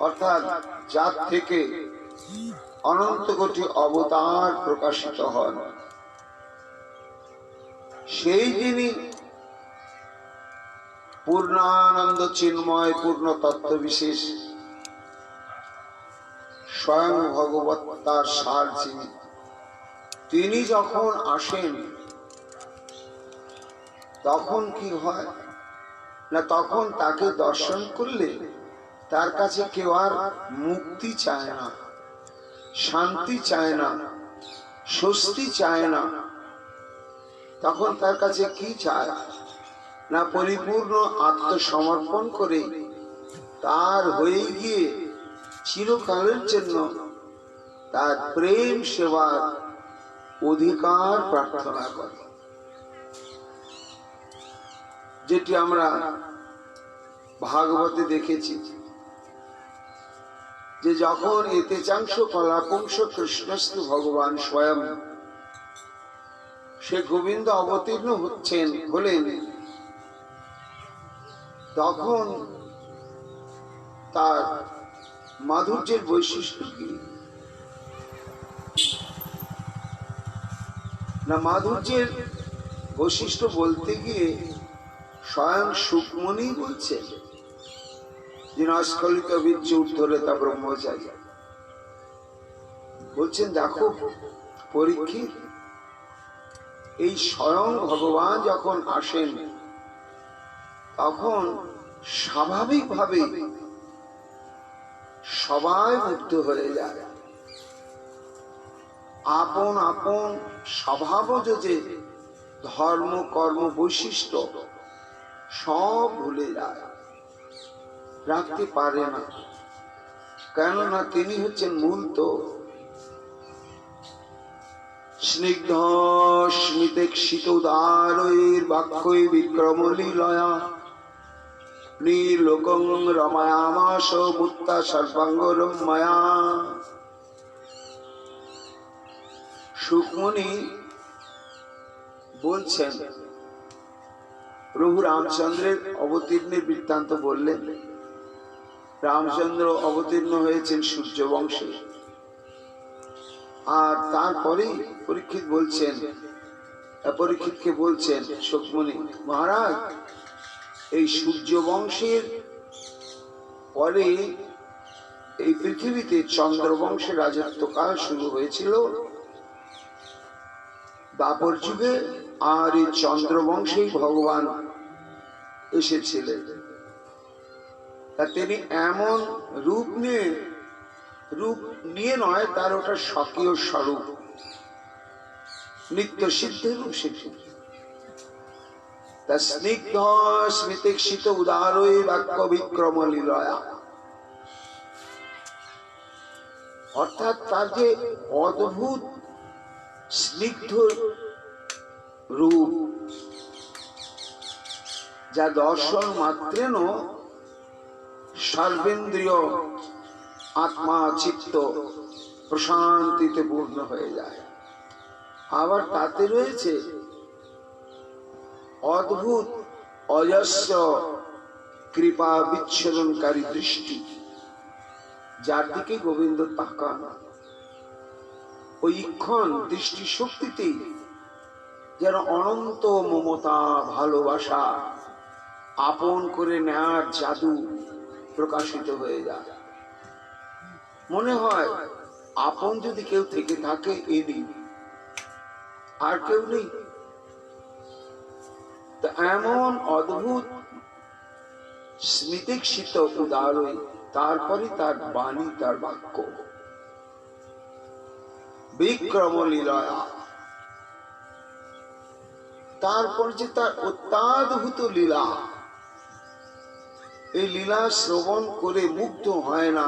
অর্থাৎ যার থেকে অনন্ত কোটি অবতার প্রকাশিত হন, সেই যিনি পূর্ণানন্দ চিন্ময় পূর্ণ তত্ত্ব বিশেষ স্বয়ং ভগবত তার সার যিনি, তিনি যখন আসেন তখন কি হয় না, তখন তাকে দর্শন করলে তার কাছে কেউ আর মুক্তি চায় না, শান্তি চায় না, স্বস্তি চায় না। তখন তার কাছে কি চায় না, পরিপূর্ণ আত্মসমর্পণ করে তার হয়ে গিয়ে চিরকালের জন্য তার প্রেম সেবার অধিকার প্রার্থনা করে, যেটি আমরা ভাগবতে দেখেছি যে যখন এতে চাংশ কলাপুংস কৃষ্ণস্তু ভগবান স্বয়ং, সে গোবিন্দ অবতীর্ণ হলেন, তখন তার মাধুর্যের বৈশিষ্ট্য কি না, মাধুর্যের বৈশিষ্ট্য বলতে গিয়ে স্বয়ং সুকমণি বলছেন, যিনি অস্খলিত বীর্য উদ্ধরেতা ব্রহ্মচারী, বলছেন দেখো পরীক্ষিত, এই স্বয়ং ভগবান যখন আসেন তখন স্বাভাবিকভাবে সবাই মুগ্ধ হয়ে যায়, আপন আপন স্বভাবজ যে ধর্ম কর্ম বৈশিষ্ট্য সব ভুলে যায়, রাখতে পারে না, কেননা তিনি হচ্ছেন মূল। তো স্নিগ্ধ স্মিতেক্ষিত উদারৈর বাক্যৈ বিক্রমলীলয়া নীলোকং রময়ামাস মুক্তা সর্বাঙ্গ রম্যয়া। সুকমণি বলছেন, প্রভু রামচন্দ্রের অবতীর্ণের বৃত্তান্ত বললেন। রামচন্দ্র অবতীর্ণ হয়েছেন সূর্য বংশে, আর তারপরেই পরীক্ষিত বলছেন, পরীক্ষিতকে বলছেন সুকমণি, মহারাজ এই সূর্য বংশের পরে এই পৃথিবীতে চন্দ্রবংশের রাজত্বকাল শুরু হয়েছিল দ্বাপর যুগে, আর এই চন্দ্রবংশেই ভগবান এসেছিলেন। তা তিনি এমন রূপ নিয়ে নয়, তার ওটা স্বকীয় স্বরূপ, নিত্য সিদ্ধ রূপ সেটি। তা স্নিগ্ধ স্মিতেক্ষিত উদারৈ বাক্য বিক্রমলীলয়া, অর্থাৎ তার যে অদ্ভুত স্নিগ্ধ রূপ, যা দর্শন মাত্রেন সর্বেন্দ্রিয় আত্মা চিত্ত প্রশান্তিতে পূর্ণ হয়ে যায়। আবার তাতে রয়েছে অদ্ভুত অজস্র কৃপা বিচ্ছুরণকারী দৃষ্টি, যার দিকে গোবিন্দ তাকান, ওই ইক্ষণ দৃষ্টি শক্তিতেই যেন অনন্ত মমতা, ভালোবাসা, আপন করে নেয়ার জাদু প্রকাশিত হয়ে যায়। মনে হয় আপন যদি কেউ থেকে থাকে, এনি আর কেউ নেই। তো এমন অদ্ভুত স্মিতেক্ষিত উদারৈ, তারপরে তার বাণী, তার বাক্য বিক্রমলীলয়া, তারপর যে তার অত্যাদ্ভুত লীলা, এই লীলা শ্রবণ করে মুগ্ধ হয় না,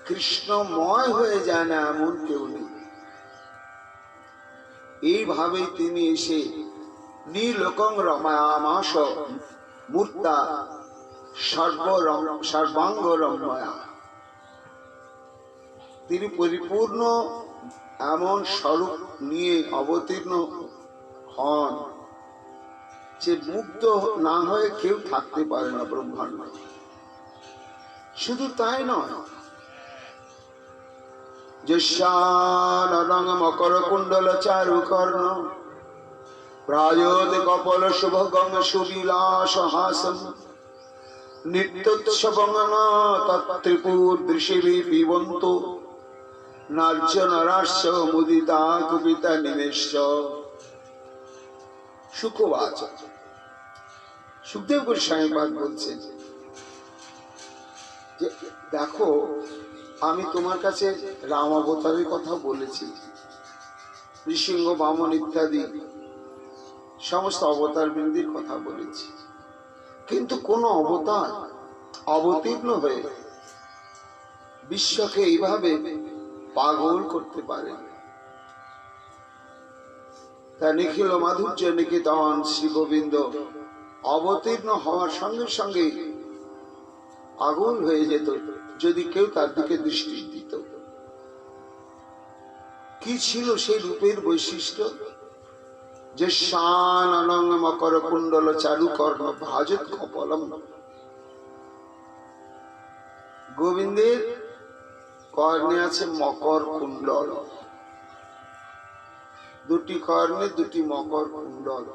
কৃষ্ণময় হয়ে যায় না, এমন কেউ নেই। এইভাবেই তিনি এসে নীলোকং রময়ামাস মূর্তা সর্বাঙ্গ রম্যয়া, তিনি পরিপূর্ণ এমন স্বরূপ নিয়ে অবতীর্ণ হন যে মুগ্ধ না হয়ে কেউ থাকতে পারে না ব্রহ্মাণ্ড। শুধু তাই নয়, যস্যাননং মকর কুণ্ডল চারু কর্ণ প্রায়োতে কপল শুভগং সুবিলাস হাসম নিত্যোৎসবং তত্ত্রিপুর দৃশিভি পিবন্ত নার্য নরাশ্চ মুদিতা কুপিতা নিমেশ্য। শুকবাচ, সুখদেব গোস্বামী পাদ বলছেন যে দেখো, আমি তোমার কাছে রাম অবতারের কথা বলেছি, নৃসিংহ বামন ইত্যাদি সমস্ত অবতার বৃন্দির কথা বলেছি, কিন্তু কোন অবতার অবতীর্ণ হয়ে বিশ্বকে এইভাবে পাগল করতে পারে। তা নিখিল মাধুর্য নিকেতন শ্রী গোবিন্দ অবতীর্ণ হওয়ার সঙ্গে সঙ্গে পাগল হয়ে যেত যদি কেউ তার দিকে দৃষ্টি দিত। কি ছিল সেই রূপের বৈশিষ্ট্য? যে শাননং মকর কুণ্ডল চারু কর্ণ ভাজত কপলম। গোবিন্দের কর্ণে আছে মকর কুণ্ডল, দুটি কর্ণে দুটি মকর কুণ্ডল,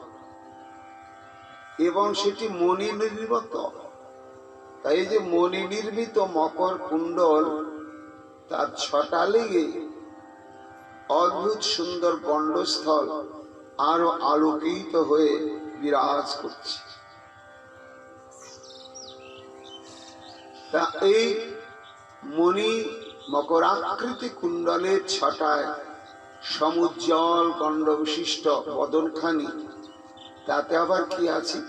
এবং সেটি মণি নির্মিত। তাই যে মণি নির্মিত মকর কুণ্ডল, তার ছটা লেগে অদ্ভুত সুন্দর গণ্ডস্থল আরো আলোকিত হয়ে বিরাজ করছে। তা এই মণি মকরাকৃতি কুণ্ডলের ছটায় সমুজ্জ্বল গণ্ড বিশিষ্ট বদনখানি, তাতে আবার কি আছে?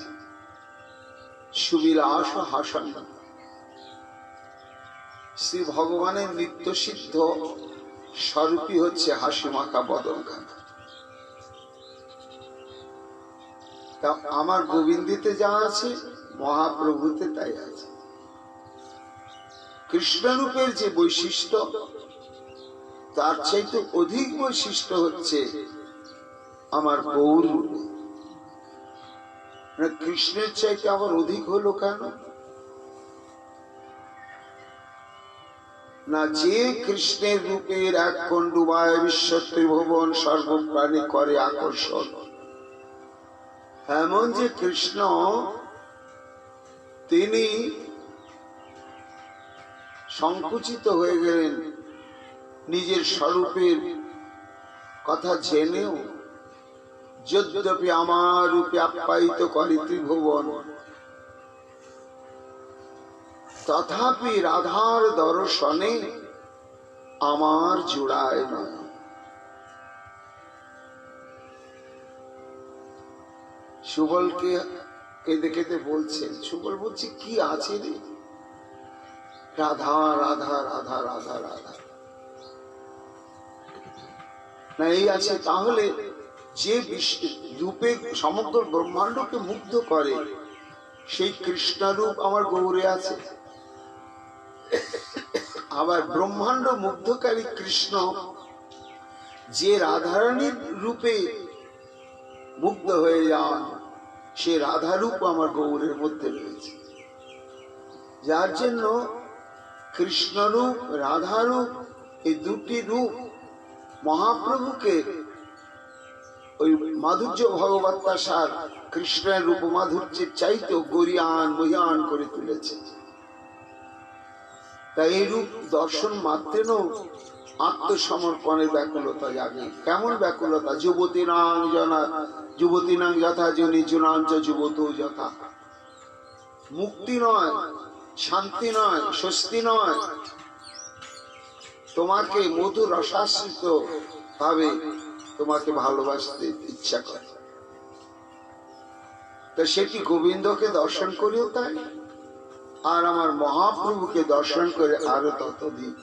সুবিলাস হাসন। শ্রী ভগবানের নিত্য সিদ্ধ স্বরূপই হচ্ছে হাসি মাখা বদনখানা। তা আমার গোবিন্দিতে যা আছে, মহাপ্রভুতে তাই আছে। কৃষ্ণরূপের যে বৈশিষ্ট্য, তার চাইতে অধিক বৈশিষ্ট্য হচ্ছে আমার গৌর রূপে। কৃষ্ণের চাইতে আবার অধিক হলো কেন? না, যে কৃষ্ণের রূপের এক খণ্ডুবায় বিশ্ব ত্রিভুবন সর্বপ্রাণী করে আকর্ষণ, এমন যে কৃষ্ণ, তিনি সংকুচিত হয়ে গেলেন নিজের স্বরূপের কথা জেনেও। যদ্যপি আমার রূপে আপ্যায়িত করে ত্রিভুবন, তথাপি রাধার দর্শনে আমার জোড়ায় নয়। সুবলকে কেঁদে কেঁদে বলছেন, সুবল বলছে কি আছে রে? রাধা রাধা রাধা রাধা রাধা না, এই আছে। তাহলে যে রূপে সমগ্র ব্রহ্মাণ্ডকে মুগ্ধ করে, সেই কৃষ্ণ রূপ আমার গৌরে আছে। আবার ব্রহ্মাণ্ড মুগ্ধকারী কৃষ্ণ যে রাধারানীর রূপে মুগ্ধ হয়ে যান, সে রাধারূপ আমার গৌরের মধ্যে রয়েছে। যার জন্য কৃষ্ণরূপ, রাধারূপ, এই দুটি রূপ মহাপ্রভুকে ওই মাধুর্য ভগবত্তা সার কৃষ্ণের রূপ মাধুর্যের চাইতেও গরিয়ান মহিয়ান করে তুলেছে। তাই এই রূপ দর্শন মাত্রেও আত্মসমর্পণের ব্যাকুলতা জাগে। কেমন ব্যাকুলতা? যুবতীনাং যথা জনি জুনাঞ্চ যুবত যথা। মুক্তি নয়, শান্তি নয়, স্বস্তি নয়, তোমাকে মধুর রসাশ্রিত ভাবে তোমাকে ভালোবাসতে ইচ্ছা করে। তো সেটি গোবিন্দকে দর্শন করেও তাই, আর আমার মহাপ্রভুকে দর্শন করে আরো ততোধিক।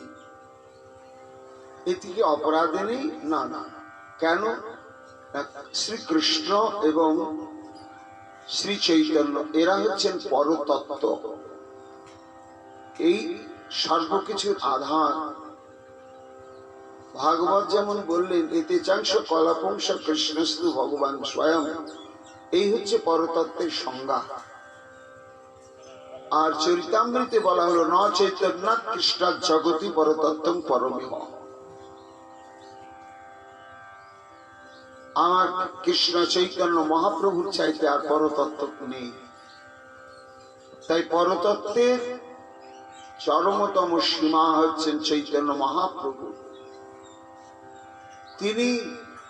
এটিকে অপরাধে নেই, না না। কেন? শ্রীকৃষ্ণ এবং শ্রী চৈতন্য এরা হচ্ছেন পরতত্ত্ব, এই সর্বকিছুর আধার। ভাগবত যেমন বললেন, এতে চাংশ কলাপংশ কৃষ্ণস্তু ভগবান স্বয়ং। এই হচ্ছে পরতত্ত্বের সংজ্ঞা। আর চরিতামৃতে বলা হলো ন চৈতন্য কৃষ্ণ জগতি পরতত্ত্বং পরমেহ। আমার কৃষ্ণ চৈতন্য মহাপ্রভুর চাইতে আর পরতত্ত্ব নেই। তাই পরতত্ত্বের চরমতম সীমা হচ্ছেন চৈতন্য মহাপ্রভু। তিনি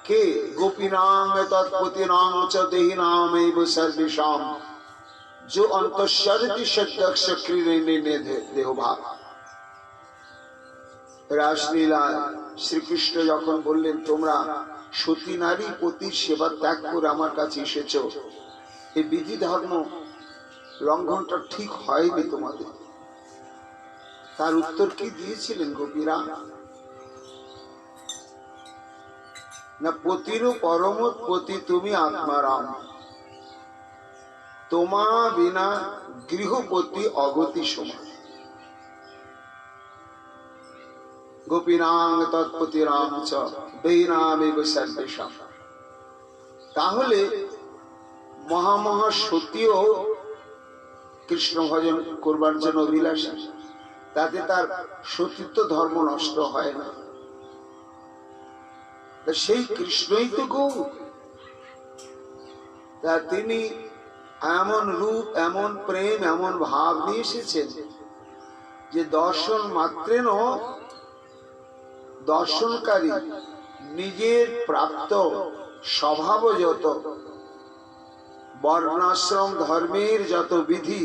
কে? গোপীনাং তৎপতিনাং চ দেহিনামেব সর্বেষাম जो अंतঃसरति सत्यक्ष क्रीडे देहभाव। রাসলীলায় শ্রীকৃষ্ণ যখন বললেন তোমরা সতী নারী পতির সেবা ত্যাগ করে আমার কাছে এসেছো, এই বিধি ধর্ম লঙ্ঘনটা ঠিক হয়নি তোমাদের, তার উত্তর কি দিয়েছিলেন গোপীরা? না পতিরও পরমত পতি তুমি আত্মারাম, তোমা বিনা গৃহপতি অগতি সমান। গোপীনাং তৎপতিরাম চ দেহিনামেব সর্বেষাম। তাহলে মহামহা সতীও কৃষ্ণ ভজন করবার জন্য অভিলাষী, তাতে তার সতীত্ব ধর্ম নষ্ট হয় না। সেই কৃষ্ণই তো গৌ। তা তিনি এমন রূপ, এমন প্রেম, এমন ভাব নিয়ে এসেছেন যে দর্শন মাত্রেন দর্শনকারী নিজের প্রাপ্ত স্বভাবযত বর্ণাশ্রম ধর্মের যত বিধি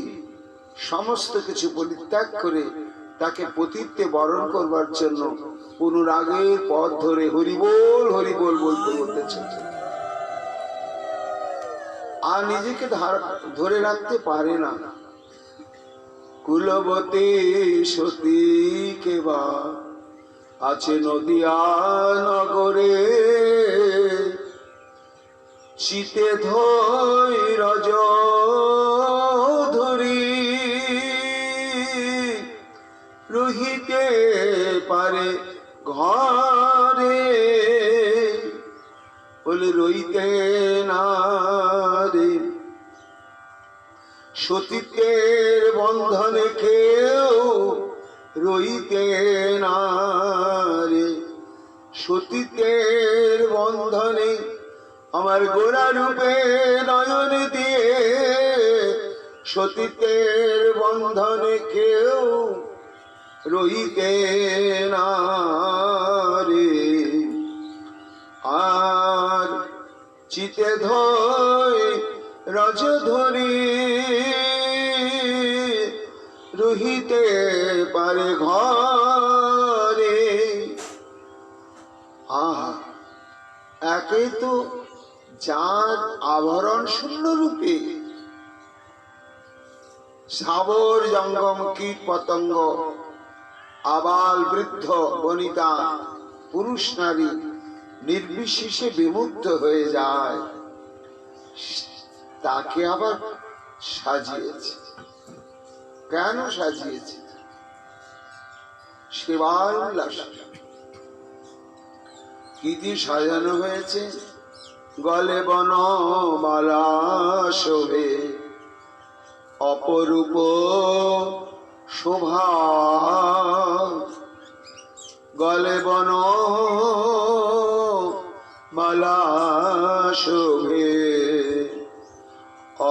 সমস্ত কিছু পরিত্যাগ করে তাকে পতিত্বে বরণ করবার জন্য অনুরাগের পথ ধরে হরিবোল হরিবোল বলতে বলতে চলছে। আর নিজেকে ধরে রাখতে পারে না। কুলবতী সতী কেবা আছে নদিয়া নগরে, চিতে ধৈর্য ধরি রহিতে পারে ঘরে, বলে রইতে না রে সতীত্বের বন্ধনে কেউ, রইতে না রে সতীত্বের বন্ধনে। আমার গোরা রূপে নয়ন দিয়ে সতীত্বের বন্ধনে কেউ রইতে না রে। আর চিতে ধৈর্য ধরি রহিতে পারে ঘরে। একে তো যার আভরণ শূন্য রূপে সাবর জঙ্গম কীট পতঙ্গ আবাল বৃদ্ধ বনিতা পুরুষ নারী নির্বিশেষে বিমুগ্ধ হয়ে যায়, তাকে আবার সাজিয়েছে। কেন সাজিয়েছে? সেবার উল্লাস। কি দিয়ে সাজানো হয়েছে? গলে বনমালা শোভে অপরূপ শোভা, গলে বনমালা শোভে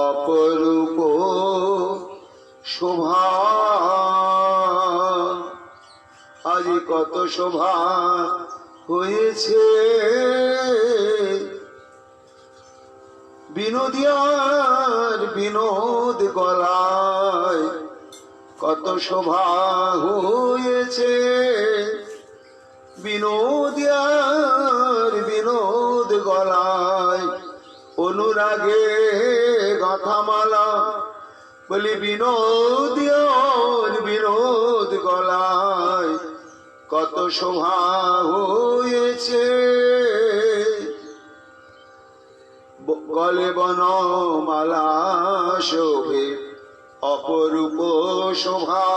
অপরূপ শোভা। আজি কত শোভা হয়েছে বিনোদিয়ার বিনোদ গলায়, কত শোভা হয়েছে বিনোদিয়ার বিনোদ গলায়। অনুরাগে গাথামালা বলি বিনোদিয়ার বিনোদ গলায়, কত শোভা হয়েছে গলে বনমালা শোভে অপরূপ শোভা।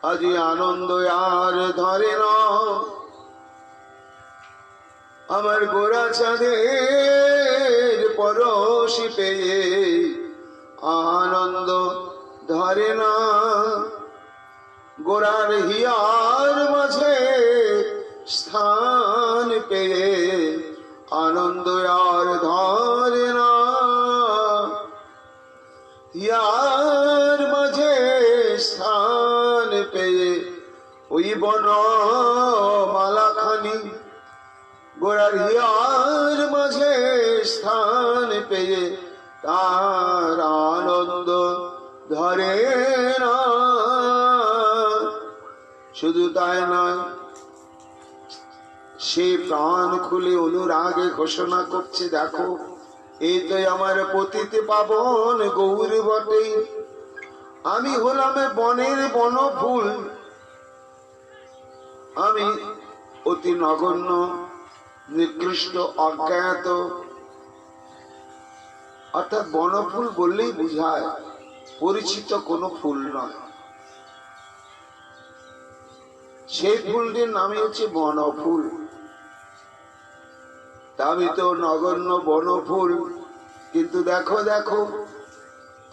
আজি আনন্দ আর ধরে না আমার গোরা চাঁদের পরশি পেয়ে, আনন্দ ধরে না, গোরার হিয়ার মাঝে স্থান পেয়ে আনন্দ আর ধরে না। হিয়ার মাঝে স্থান পেয়ে ওই বনমালাখানি, গোরার হিয়ার মাঝে স্থান পেয়ে তার আনন্দ ধরে না। শুধু তাই নয়, সে প্রাণ খুলে অনুরাগে ঘোষণা করছে, দেখো এই তো আমার পতিত পাবন গৌর বটে, আমি হলাম বনের বনফুল, আমি অতি নগণ্য নিকৃষ্ট অজ্ঞাত। অর্থাৎ বনফুল বললেই বুঝায় পরিচিত কোনো ফুল নয়, সেই ফুলটির নামই হচ্ছে বনফুল। আমি তো নগণ্য বনফুল, কিন্তু দেখো দেখো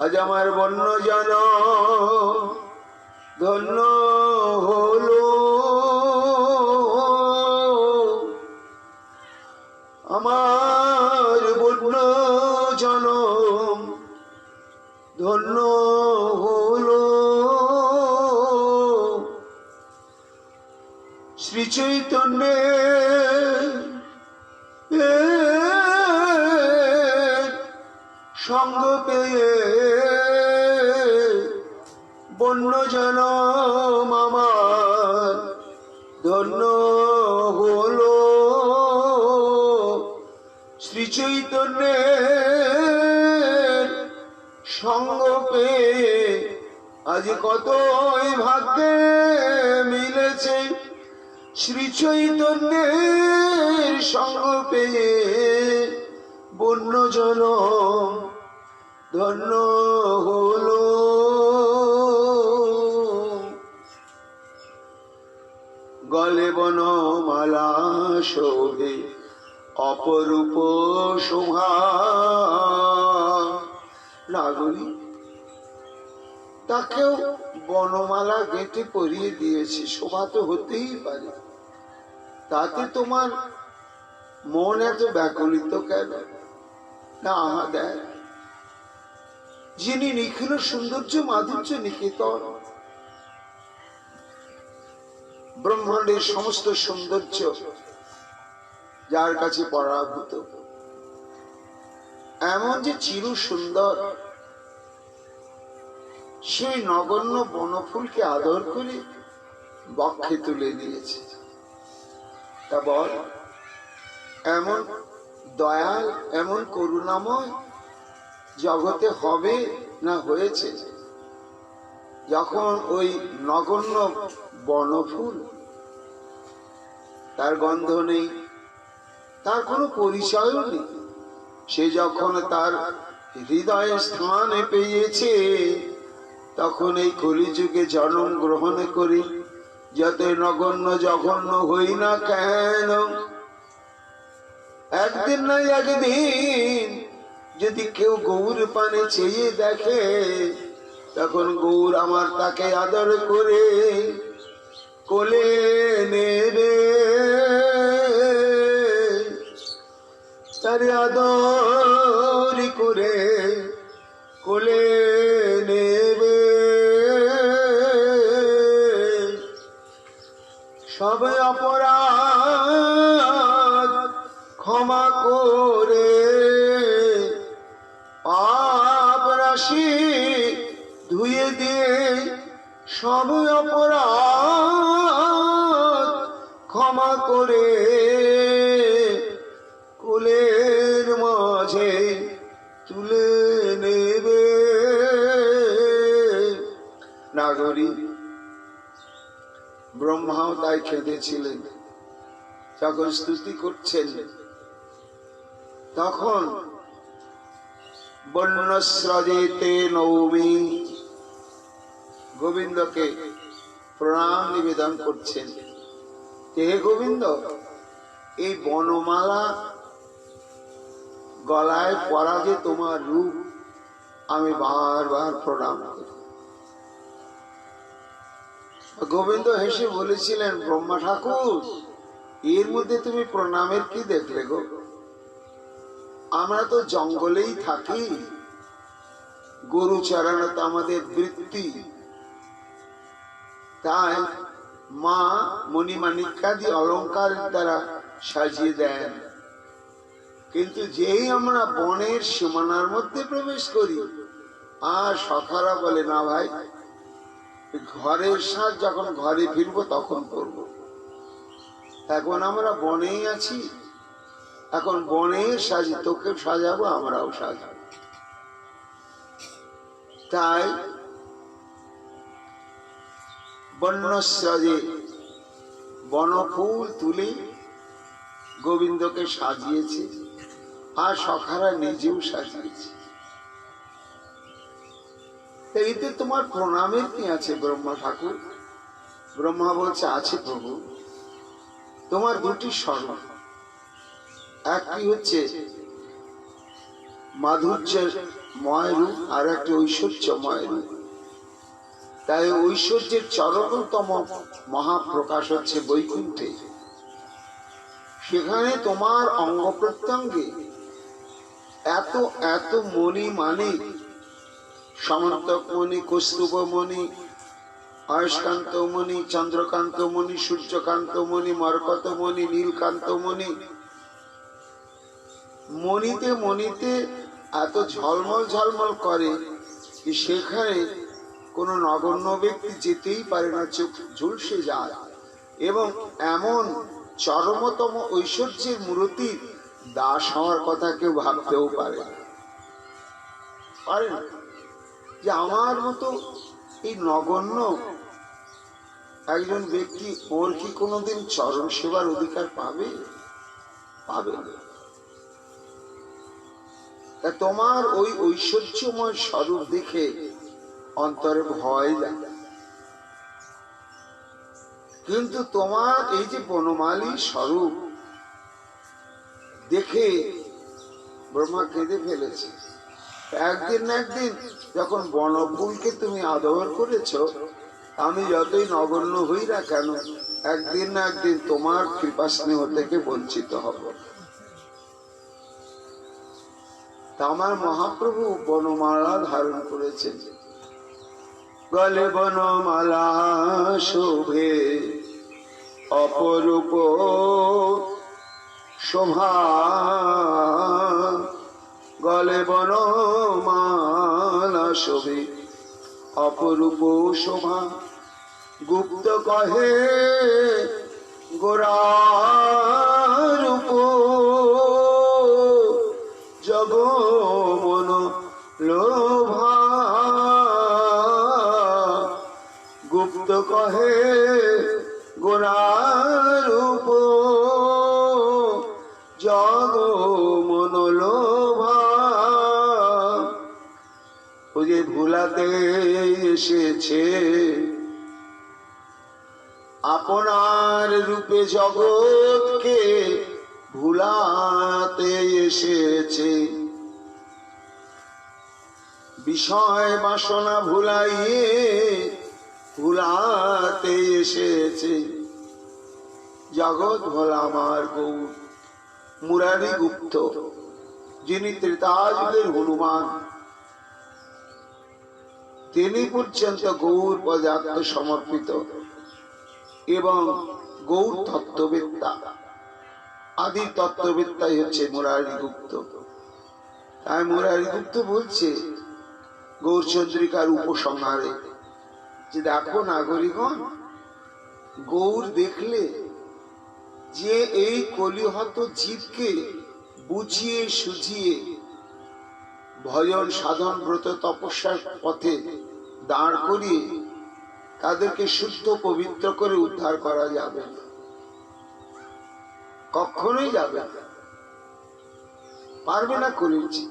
আজ আমার বন্য জন ধন্য হলো, আমার বন্য জন ধন্য হলো। শ্রী চৈতন্যের সঙ্গ পেয়ে বন্য জনম আমার ধন্য হলো। শ্রী চৈতন্যের সঙ্গ পেয়ে আজ কতই ভাগ্যে মিলেছে, শ্রী চৈতন্যের সঙ্গ পেয়ে বন্য জনম ধন্য হলো। গলে বনমালা শোভে অপরূপ শোভা। নাগরী তাকেও বনমালা গেঁথে পরিয়ে দিয়েছে, শোভা তো হতেই পারে, তাতে তোমার মন এত ব্যাকুলিত কেন? না দেখ, যিনি নিখিল সৌন্দর্য মাধুর্য নিকেতন, ব্রহ্মাণ্ডের সমস্ত সৌন্দর্য যার কাছে পরাভূত, এমন যে চির সুন্দর, সেই নগণ্য বনফুলকে আদর করে বক্ষে তুলে দিয়েছে। তা বল, এমন দয়াল এমন করুণাময় জগতে হবে না হয়েছে? যখন ওই নগণ্য বনফুল, তার গন্ধ নেই, তার কোনো পরিচয়ও নেই, সে যখন তার হৃদয়ে স্থান পেয়েছে, তখন এই কলিযুগে জন্ম গ্রহণ করি যত নগণ্য জঘন্য হই না কেন, একদিন না একদিন যদি কেউ গৌর পানে চেয়ে দেখে, তখন গৌর আমার তাকে আদর করে কোলে নেবে, তারে আদর করে কোলে নেবে। সব অপরাধ ক্ষমা করে, পাপ রাশি ধুয়ে দিয়ে, সব অপরাধ ক্ষমা করে কোলের মাঝে তুলে নেবে। নাগরী ব্রহ্মাও তাই কেঁদেছিলেন, যখন স্তুতি করছেন তখন বন্যস্রজেতে নৌমি, গোবিন্দকে প্রণাম নিবেদন করছেন। হে গোবিন্দ, এই বনমালা গলায় পরা যে তোমার রূপ, আমি বারবার প্রণাম করি। গোবিন্দ হেসে বলেছিলেন, ব্রহ্মা ঠাকুর, এর মধ্যে তুমি প্রণামের কি দেখলে গো? আমরা তো জঙ্গলেই থাকি, গরু চড়ানো তো আমাদের বৃত্তি, তাই মা মণিমাণিক্যাদি অলঙ্কারের দ্বারা সাজিয়ে দেন। কিন্তু যেই আমরা বনের সীমানার মধ্যে প্রবেশ করি, আর সখারা বলে, না ভাই, ঘরের সাজ যখন ঘরে ফিরবো তখন করবো, এখন আমরা বনেই আছি, এখন বনের সাজি তোকে সাজাবো, আমরাও সাজাবো। তাই বন্যস্রজে বনফুল তুলে গোবিন্দকে সাজিয়েছে, আর সখারা নিজেও সাজিয়েছে। এতে তোমার প্রণামের কি আছে ব্রহ্মা ঠাকুর? ব্রহ্মা বলছে, আছে প্রভু। তোমার দুটি স্বরূপ, একটি হচ্ছে মাধুর্যময় রূপ, আর একটি ঐশ্বর্যময় রূপ। তাই ঐশ্বর্যের চরমতম মহাপ্রকাশ হচ্ছে বৈকুণ্ঠে। সেখানে তোমার অঙ্গ প্রত্যঙ্গে এত এত মণি, মানে সমন্তক মণি, কৌস্তুভ মণি, আয়ুষ্কান্ত মণি, চন্দ্রকান্ত মণি, সূর্যকান্ত মণি, মরকত মণি, নীলকান্ত মণি, মণিতে মণিতে এত ঝলমল ঝলমল করে যে সেখানে কোন নগণ্য ব্যক্তি যেতেই পারে না, চোখ ঝুলসে যায়। এবং এমন চরমতম ঐশ্বর্যের মূর্তি দাস হওয়ার কথা কেউ ভাবতেও পারে না, যে আমার মতো এই নগণ্য একজন ব্যক্তি, ওর কি কোনোদিন চরণ সেবার অধিকার পাবে? পাবে না। তোমার ওই ঐশ্বর্যময় স্বরূপ দেখে অন্তরে ভয় লাগে। কিন্তু তোমার এই যে বনমালী স্বরূপ দেখে ব্রহ্মা কেঁদে ফেলেছে। একদিন না একদিন যখন বনফুলকে তুমি আদর করেছ, আমি যতই নগণ্য হই না কেন, একদিন না একদিন তোমার কৃপা স্নেহ থেকে বঞ্চিত হব। তা আমার মহাপ্রভু বনমালা ধারণ করেছেন, গলে বনমালা শোভে অপরূপ শোভা, গলে বনমালা শোভে অপরূপ শোভা, গুপ্ত কহে গোরারূপ, জগ মন লোভা, গুপ্ত কহে গোরারূপ, জগ মন লোভা। ও যে ভুলাতে এসেছে আপনার রূপে, জগৎকে ভুলাতে এসেছে, বিষয় বাসনা ভুলাইয়ে ভুলাতে এসেছে। জগৎ ভোলা আমার গৌর মুরারি গুপ্ত, যিনি ত্রেতাযুগের হনুমান, তিনি পর্যন্ত গৌর পদে আত্মসমর্পিত এবং গৌর তত্ত্ববেত্তা। আদি তত্ত্ববেত্তাই হচ্ছে মুরারি গুপ্ত। তাই মুরারি গুপ্ত বলছে গৌরচন্দ্রিকার উপসংহারে যে, দেখো নাগরিকগণ, গৌর দেখলে যে এই কলিহত জীবকে বুঝিয়ে সুঝিয়ে ভজন সাধন ব্রত তপস্যার পথে দাঁড় করিয়ে তাদেরকে শুদ্ধ পবিত্র করে উদ্ধার করা যাবে, কখনোই যাবে না, পারবে না করেছি।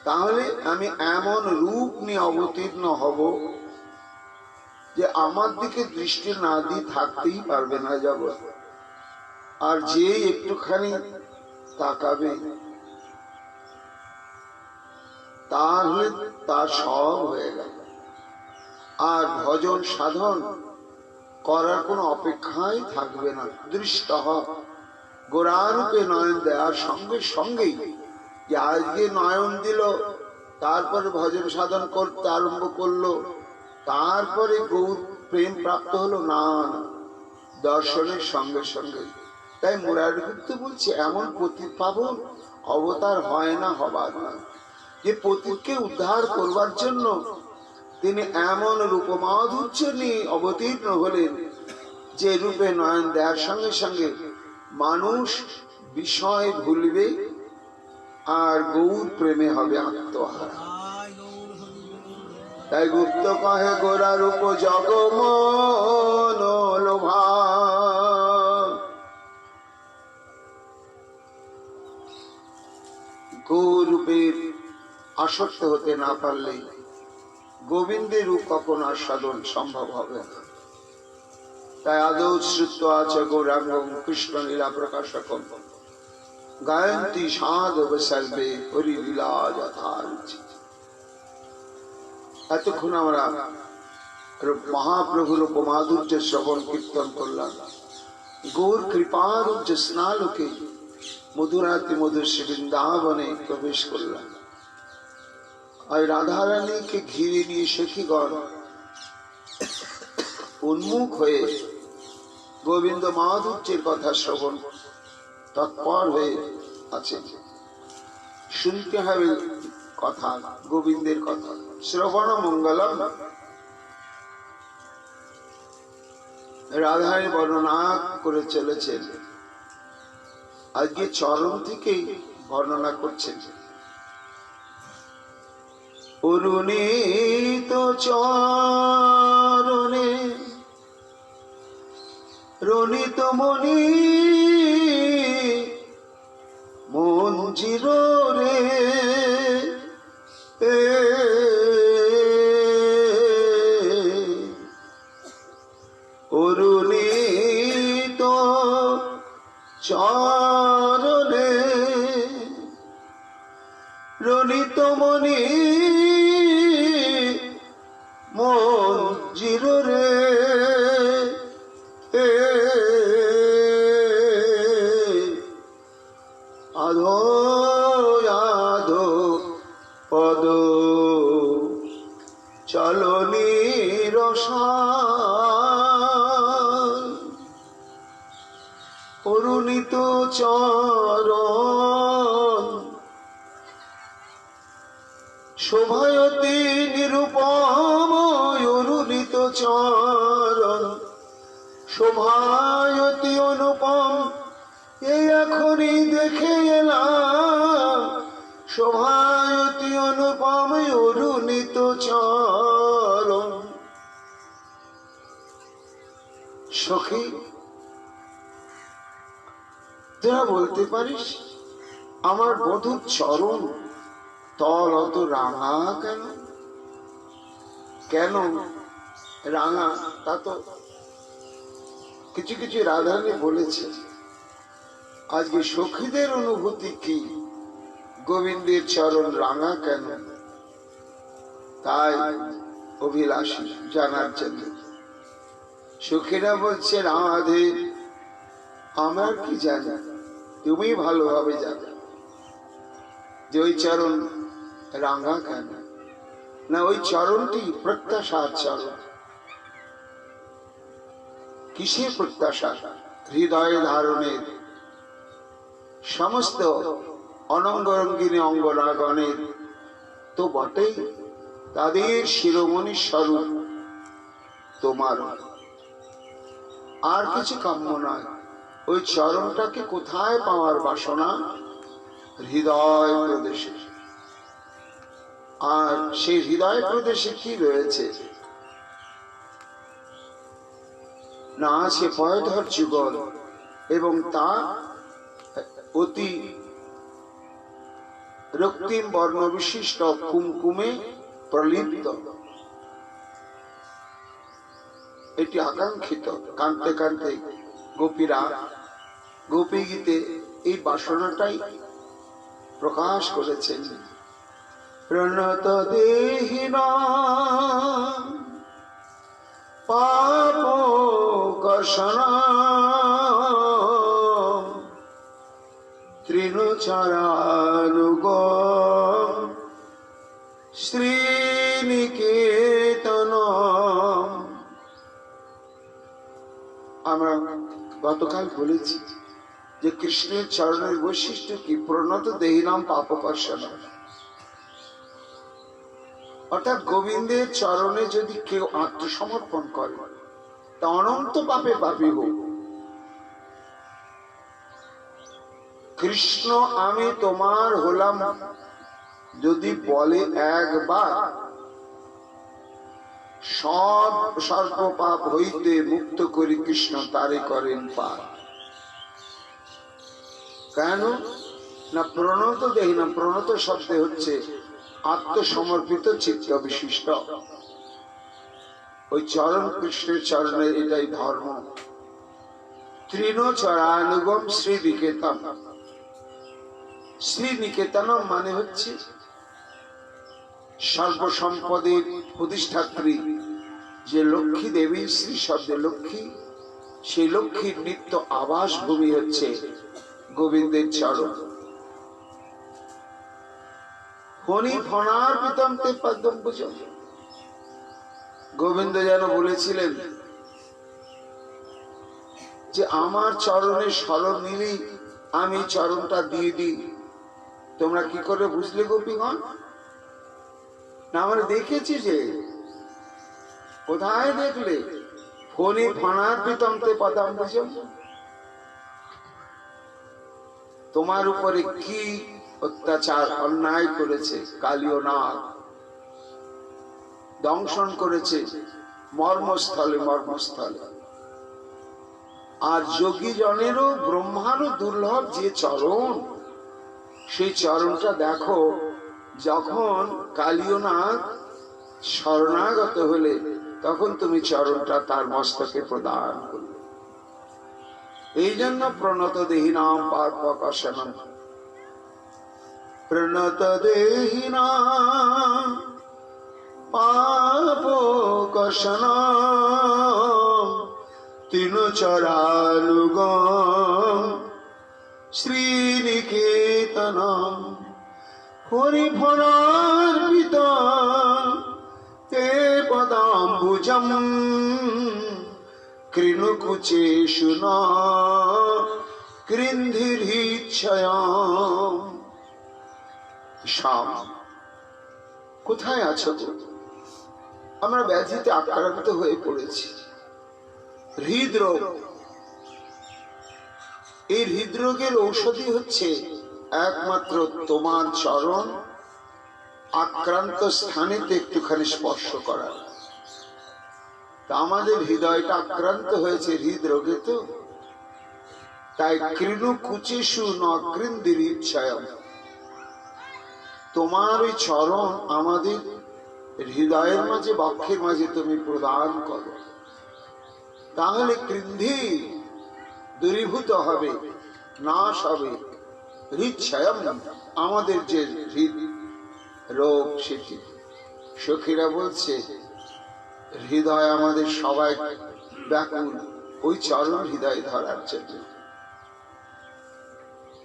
তাহলে আমি এমন রূপ নিয়ে অবতীর্ণ হব যে আমার দিকে দৃষ্টি না দিয়ে থাকতেই পারবে না জগৎ। আর যে একটুখানি তাকাবে তাহলে তার সব হয়ে গেল। আর ভজন সাধন করার কোনো অপেক্ষাই থাকবে না। দৃষ্ট গোরারূপে নয়ন দেওয়ার সঙ্গে সঙ্গেই যে আজকে নয়ন দিল, তারপরে ভজন সাধন করতে আরম্ভ করলো, তারপরে গৌর প্রেম প্রাপ্ত হলো না, দর্শনের সঙ্গে সঙ্গে। তাই মুরারিপুত্র বলছে এমন পতিত পাবন অবতার হয় না, হবার না। যে পতিতকে উদ্ধার করবার জন্য তিনি এমন রূপমাধুর্য নিয়ে অবতীর্ণ হলেন, যে রূপে নয়ন দেওয়ার সঙ্গে সঙ্গে মানুষ বিষয় ভুলবে আর গৌর প্রেমে হবে আত্মহারা। তাই গুপ্ত কহে গোরা রূপ জগমন লোভা। গৌর রূপের আসক্ত হতে না পারলে গোবিন্দের রূপ কখনো আস্বাদন সম্ভব হবে না। তাই আদৌ শ্রুত আছে গৌরাঙ্গম কৃষ্ণ লীলা প্রকাশকম গায়ন্তী সাধব সর্বে হরি লীলা যথারুচি। এতক্ষণ আমরা মহাপ্রভুর উপমাধুর্য শ্রবণ কীর্তন করলাম। গৌর কৃপার স্নালোকে মধুরাতি মধুর শ্রী বৃন্দাবনে প্রবেশ করলাম। আর রাধারানীকে ঘিরে নিয়ে সখীগণ উন্মুখ হয়ে গোবিন্দ মাধুর্যের কথা শ্রবণ তৎপর হয়ে আছে। শুনতে হবে কথা, গোবিন্দের কথা। শ্রবণ মঙ্গলম। রাধারানী বর্ণনা করে চলেছেন, আজকে চরণ থেকেই বর্ণনা করছেন। অরুণিত চরণে রণিত মণি মঞ্জির রে অরুণিত চরণে রণিত মণি মঞ্জির রে আধো আধো পদ চলনি রসায়ন অরুণিত চরণ শোভায়তি নিরূপম অরুণিত চরণ শোভায়তি অনুপম। এই এখনই দেখে এলাম শোভায়তি অনুপম অরুণিত চরণ। সখী তোরা বলতে পারিস আমার বধূর চরণ তল অত রাঙা কেন? কেন রাঙা তা তো কিছু কিছু রাধারানী বলেছে। আজকে সখীদের অনুভূতি কি গোবিন্দের চরণ রাঙা কেন, তাই অভিলাষী জানার জন্য সখীরা বলছে রাধে আমরা কি জানি, তুমি ভালোভাবে জানো যে ওই চরণ রাঙা কেন। না, ওই চরণটি প্রত্যাশার চরণ। কিসের প্রত্যাশা? হৃদয় ধারণের। সমস্ত অনঙ্গরঙ্গিনী অঙ্গরাগণের তো বটেই, তাদের শিরোমণি স্বরূপ তোমার। আর কিছু কাম্য নয়। ওই চরণটাকে কোথায় পাওয়ার বাসনা? হৃদয় প্রদেশে। আর সেই হৃদয় প্রদেশে কি রয়েছে? না আছে পয়ধর যুগল এবং তা অতি রক্তিম বর্ণ বিশিষ্ট কুমকুমে প্রলিপ্ত। এটি আকাঙ্ক্ষিত। কাঁদতে কাঁদতে গোপীরা গোপী গীতে এই বাসনাটাই প্রকাশ করেছেন। প্রণত দেহিনা পাপ কর্ষণা তৃণচরানুগ শ্রীনিকেতন। আমরা গতকাল বলেছি যে কৃষ্ণের চরণের বৈশিষ্ট্য কি? প্রণত দেহিনাম পাপকর্ষণা, অর্থাৎ গোবিন্দের চরণে যদি কেউ আত্মসমর্পণ করে তা অনন্ত পাপে পাপী হোক। কৃষ্ণ আমি তোমার হলাম যদি বলে একবার, সব সর্ব পাপ হইতে মুক্ত করি কৃষ্ণ তারে করেন পার। কেন না? প্রণত দেহি না, প্রণত শব্দে হচ্ছে আত্মসমর্পিত চিত্ত বিশিষ্ট। ওই চরণ কৃষ্ণের চরণে এটাই ধর্ম। তৃণচরানুগম শ্রীনিকেতন। শ্রীনিকেতন মানে হচ্ছে সর্বসম্পদের প্রতিষ্ঠাত্রী যে লক্ষ্মী দেবী, শ্রী শব্দে লক্ষ্মী, সেই লক্ষ্মীর নিত্য আবাস ভূমি হচ্ছে গোবিন্দের চরণ। ফণি ফণার পিতন্তে পদ্ম পূজন। গোবিন্দ যেন বলেছিলেন যে আমার চরণে স্মরণ নিলেই আমি চরণটা দিয়ে দিই। তোমরা কি করে বুঝলে গোপীগণ? না আমরা দেখেছি যে, কোথায় দেখলে? ফণি ফণার পিতন্তে পদাম্বুজম। তোমার উপরে কি অত্যাচার অন্যায় করেছে কালীয় নাগ, দংশন করেছে মর্মস্থলে মর্মস্থলে। আর যোগী জনেরও ব্রহ্মারও দুর্লভ যে চরণ, সেই চরণটা দেখো, যখন কালীয় নাগ শরণাগত হলে তখন তুমি চরণটা তার মস্তকে প্রদান করলে। এই জন্য প্রণত দেহিনাম পাপকর্ষণম। প্রণত দেহিনাম পাপকর্ষণম তৃণচরানুগম শ্রীনিকেতনম। হরিফণার্পিত তে পদাম্বুজম কৃণকুচেষু ন কৃন্ধিরিচ্ছয়াম। শ্যাম, কোথায় আছো? আমরা ব্যাধিতে আক্রান্ত হয়ে পড়েছি। হৃদরোগ, এই হৃদরোগের ঔষধি হচ্ছে একমাত্র তোমার চরণ আক্রান্ত স্থানেতে একটুখানি স্পর্শ করা। তা আমাদের হৃদয়টা আক্রান্ত হয়েছে হৃদরোগে, তো তাই কৃণকুচেষু ন কৃন্ধিরিচ্ছয়াম। তোমার ওই চরণ আমাদের হৃদয়ের মাঝে, বক্ষের মাঝে তুমি প্রদান করো, তাহলে কৃন্ধি দূরীভূত হবে, নাশ হবে। হৃচ্ছয়ম, আমাদের যে হৃদ রোগ সেটি। সখীরা বলছে হৃদয় আমাদের সবাই ব্যাকুল ওই চরণ হৃদয় ধরার জন্য।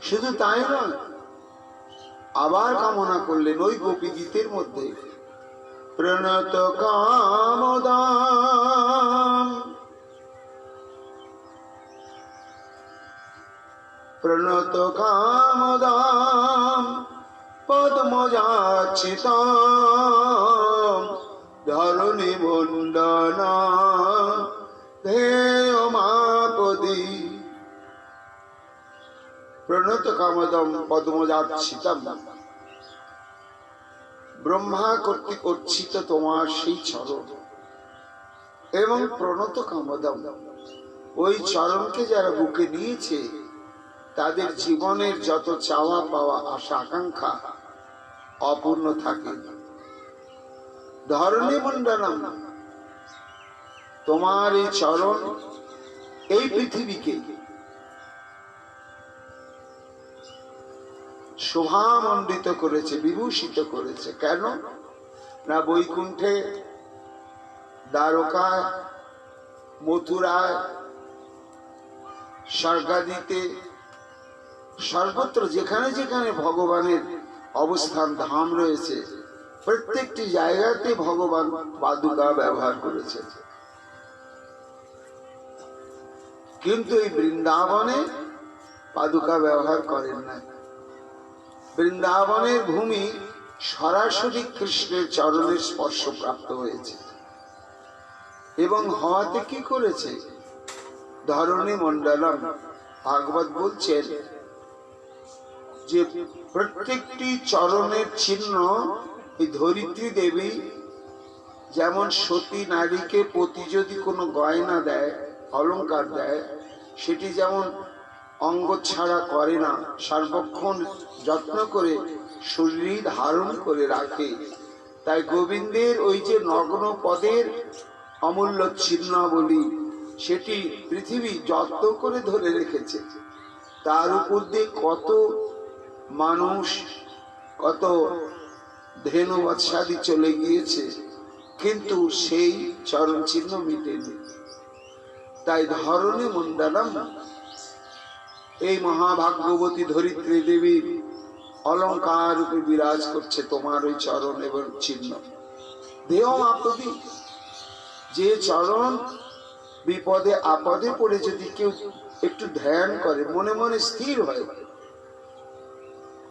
শুধু তাই নয়, আবার কামনা করলেন ওই গোপী গীতের মধ্যে, প্রণত কামদাম প্রণত কামদাম পদ্মজাচ্ছিতাম ধরণী মণ্ডনা ধেয় মাপদী। প্রণত কামদম পদ্মজাচ্ছিতাম, ব্রহ্মা কর্তৃক অর্চিত তোমার সেই চরণ। এবং প্রণত কামদম, ওই চরণকে যারা বুকে নিয়েছে তাদের জীবনের যত চাওয়া পাওয়া আশা আকাঙ্ক্ষা অপূর্ণ থাকে। ধরণী মণ্ডলম, তোমার এই চরণ এই পৃথিবীকে শোভামণ্ডিত করেছে, বিভূষিত করেছে। কেন না বৈকুণ্ঠে, দ্বারকায়, মথুরায়, স্বর্গাদিতে, সর্বত্র যেখানে যেখানে ভগবানের অবস্থান ধাম রয়েছে, প্রত্যেকটি জায়গাতে ভগবান পাদুকা ব্যবহার করেছে। কিন্তু এই বৃন্দাবনে পাদুকা ব্যবহার করেন না। বৃন্দাবনের ভূমি সরাসরি কৃষ্ণের চরণের স্পর্শ প্রাপ্ত হয়েছে এবং হওয়াতে কি করেছে, ধরণী মণ্ডলম, ভাগবত বলছেন যে প্রত্যেকটি চরণের চিহ্ন এই ধরিত্রী দেবী, যেমন সতী নারীকে পতি যদি কোনো গয়না দেয়, অলংকার দেয়, সেটি যেমন অঙ্গ ছাড়া করে না, সর্বক্ষণ যত্ন করে শরীর ধারণ করে রাখে, তাই গোবিন্দের ওই যে নগ্ন পদের অমূল্য চিহ্নাবলী, সেটি পৃথিবী যত্ন করে ধরে রেখেছে। তার উপর দিয়ে কত মানুষ, কত ধেনু বৎসাদি চলে গিয়েছে, কিন্তু সেই চরণ চিহ্ন মিটেনি। তাই ধরণী মণ্ডলম, এই মহাভাগ্যবতী ধরিত্রী দেবীর অলঙ্কার রূপে বিরাজ করছে তোমার ওই চরণ এবং চিহ্ন। দেহ আপদি, যে চরণ বিপদে আপদে পড়ে যদি কেউ একটু ধ্যান করে, মনে মনে স্থির হয়,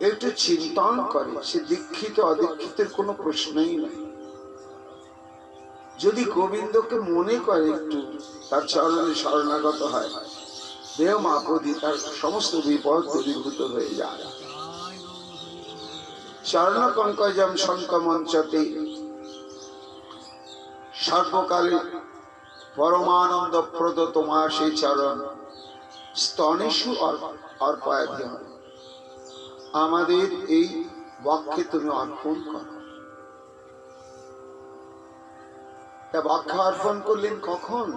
একটু চিন্তন করে, সে দীক্ষিত অদীক্ষিতের কোনো প্রশ্নই নাই। যদি গোবিন্দকে মনে করে, একটু তার চরণে শরণাগত হয়, দেহ মাপদি, তার সমস্ত বিপদ দূরীভূত হয়ে যায়। চরণ পঙ্কজম শঙ্কমঞ্চতে, সর্বকালে পরমানন্দপ্রদ তোমার সেই চরণ স্তনেষু অর্পয়াধ্য, আমাদের এই বক্ষে তুমি অর্পণ করো। তা বক্ষ অর্পণ করলেন কখন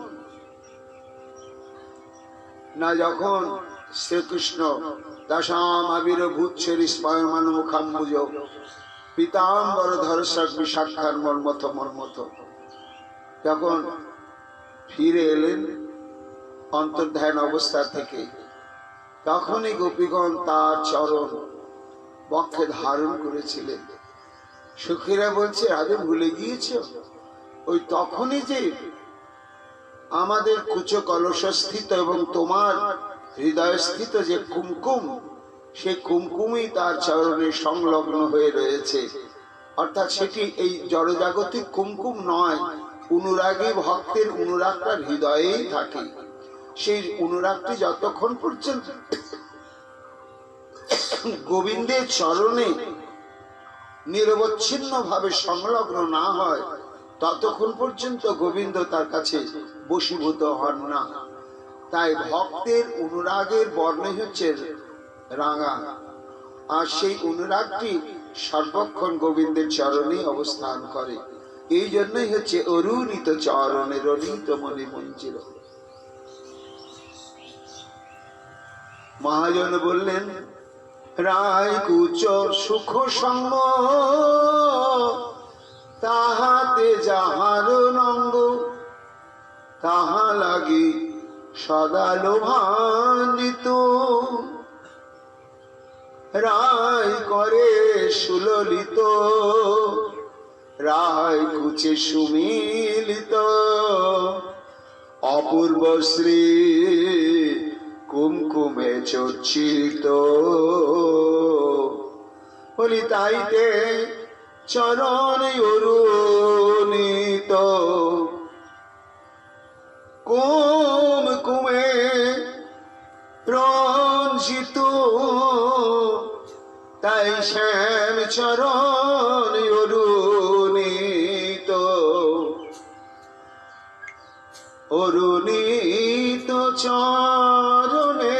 না, যখন শ্রীকৃষ্ণ দশাম আবির্ভূচ্ছের স্ময়মান মুখাম্বুজ পীতাম্বর ধরসক বিশাখার মর্মথ মর্মথ, যখন ফিরে এলেন অন্তর্ধান অবস্থা থেকে, তখনই গোপীগণ তার চরণ বক্ষে ধারণ করেছিলেন। সখীরা বলছে, আগে ভুলে গিয়েছ, ওই তখনই যে আমাদের কুচ কলসস্থিত এবং তোমার হৃদয়স্থিত যে কুমকুম, সেই কুমকুমই তার চরণে সংলগ্ন হয়ে রয়েছে। অর্থাৎ সেটি এই জড়জাগতিক কুমকুম নয়, অনুরাগী ভক্তের অনুরাগটা হৃদয়েই থাকে। সেই অনুরাগটি যতক্ষণ পর্যন্ত গোবিন্দের চরণে নিরবচ্ছিন্ন ভাবে সংলগ্ন না হয়, ততক্ষণ পর্যন্ত গোবিন্দ তার কাছে বশীভূত হন না। তাই ভক্তের অনুরাগের বর্ণ হচ্ছে রাঙা, আর সেই অনুরাগটি সর্বক্ষণ গোবিন্দের চরণে অবস্থান করে। এই জন্যই হচ্ছে অরুণিত চরণে রণিত মনে মঞ্জির। মহাজন বললেন, রায় কুচ সুখ সঙ্গ তাহাতে যাহার রঙ্গ, তাহা লাগি সদা লোভান্বিত। রায় করে সুললিত, রায় কুচে সুমিলিত, অপূর্ব শ্রী কুমকুমে চর্চিত। বলি তাইতে চরণ অরুণিত, কুমকুমে রঞ্জিত, তাই শ্যাম চরণ অরুণিত। অরুণিত চরণে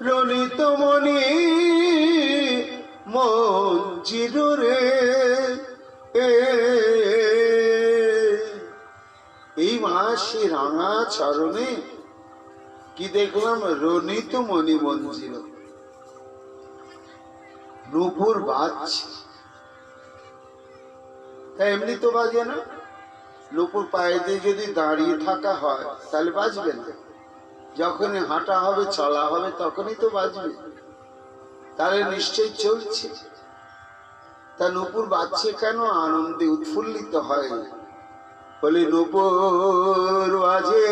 রণিত মণি মঞ্জির রে। এই মাসে রাঙা চরণে কি দেখলাম, রণিত মণি মঞ্জির। নুপুর বাজছে, তাই এমনি তো বাজে না। নুপুর পায়ে দিয়ে যদি দাঁড়িয়ে থাকা হয় তাহলে বাজবে না, যখনই হাঁটা হবে চলা হবে তখনই তো বাজবে, তাহলে নিশ্চয়ই চলছে। তা নুপুর বাজছে কেন? আনন্দে উৎফুল্লিত হয় বলে নুপুর বাজে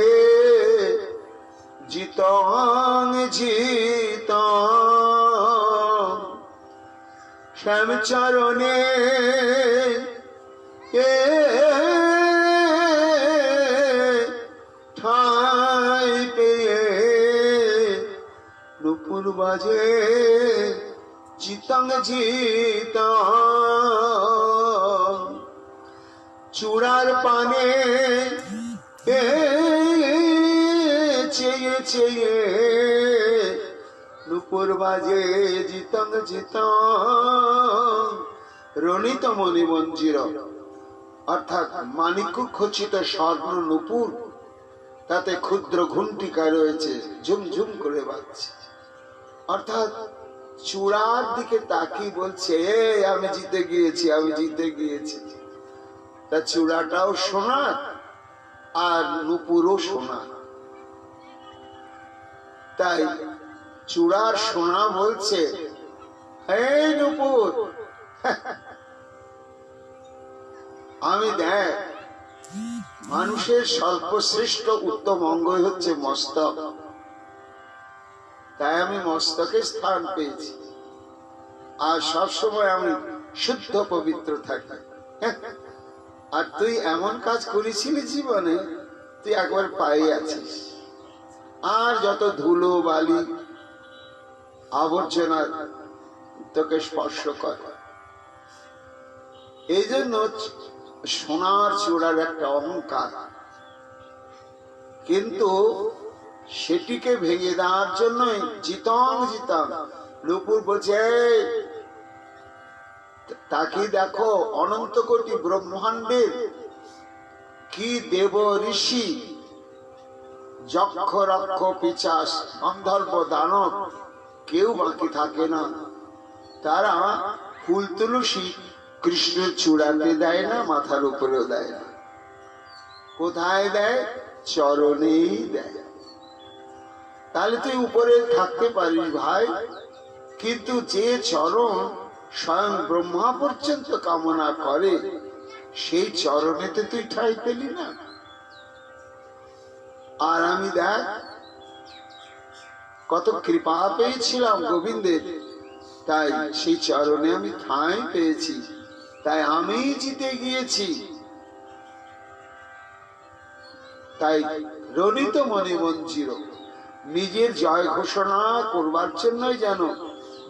জিতং জিতং শ্যামচরণে ঠাই পেয়ে নুপুর বাজে জিতং জিতং চূড়ার পানে চেয়ে চেয়ে নুপুর বাজে জিতং জিতং রণিত মণি মঞ্জির, অর্থাৎ মানিক্য খচিত স্বর্ণ নুপুর, তাতে ক্ষুদ্র ঘুন্টিকা রয়েছে, ঝুমঝুম করে বাজছে। অর্থাৎ চূড়ার দিকে তাকিয়ে বলছে আমি জিতে গিয়েছি, আমি জিতে গিয়েছি। তা চূড়াটাও সোনার আর নুপুরও সোনার, তাই চূড়ার সোনা বলছে এই নুপুর আমি দেখ, মানুষের সর্বশ্রেষ্ঠ উত্তম অঙ্গই হচ্ছে মস্তক, তাই আমি মস্তকে স্থান পেয়েছি, আর সবসময় আমি শুদ্ধ পবিত্র থাকি। আর তুই এমন কাজ করেছিলি জীবনে, তুই একবার পায়ে আছিস, আর যত ধুলো বালি আবর্জনা তোকে স্পর্শ করে। এই জন্য সোনার চূড়ার একটা অহংকার, কিন্তু সেটিকে ভেঙে দেওয়ার জন্যই জিতং জিতং নুপুর বলছে তাকে দেখো অনন্ত কোটি ব্রহ্মাণ্ডের কি দেব ঋষি যক্ষ রক্ষ পিচাস গন্ধর্ব দানব কেউ বাকি থাকে না, তারা ফুল তুলসী কৃষ্ণের চূড়াতে দেয় না, মাথার উপরেও দেয় না, কোথায় দেয়? চরণেই দেয়। তাহলে তুই উপরে থাকতে পারিস ভাই, কিন্তু যে চরণ স্বয়ং ব্রহ্মা পর্যন্ত কামনা করে সেই চরণেতে তুই ঠাঁই পেলি না। আর আমি দেখ কত কৃপা পেয়েছিলাম গোবিন্দের, তাই সেই চরণে আমি ঠাঁই পেয়েছি, তাই আমি জিতে গিয়েছি। তাই রণিত মনে মঞ্জির, নিজের জয় ঘোষণা করবার জন্যই যেন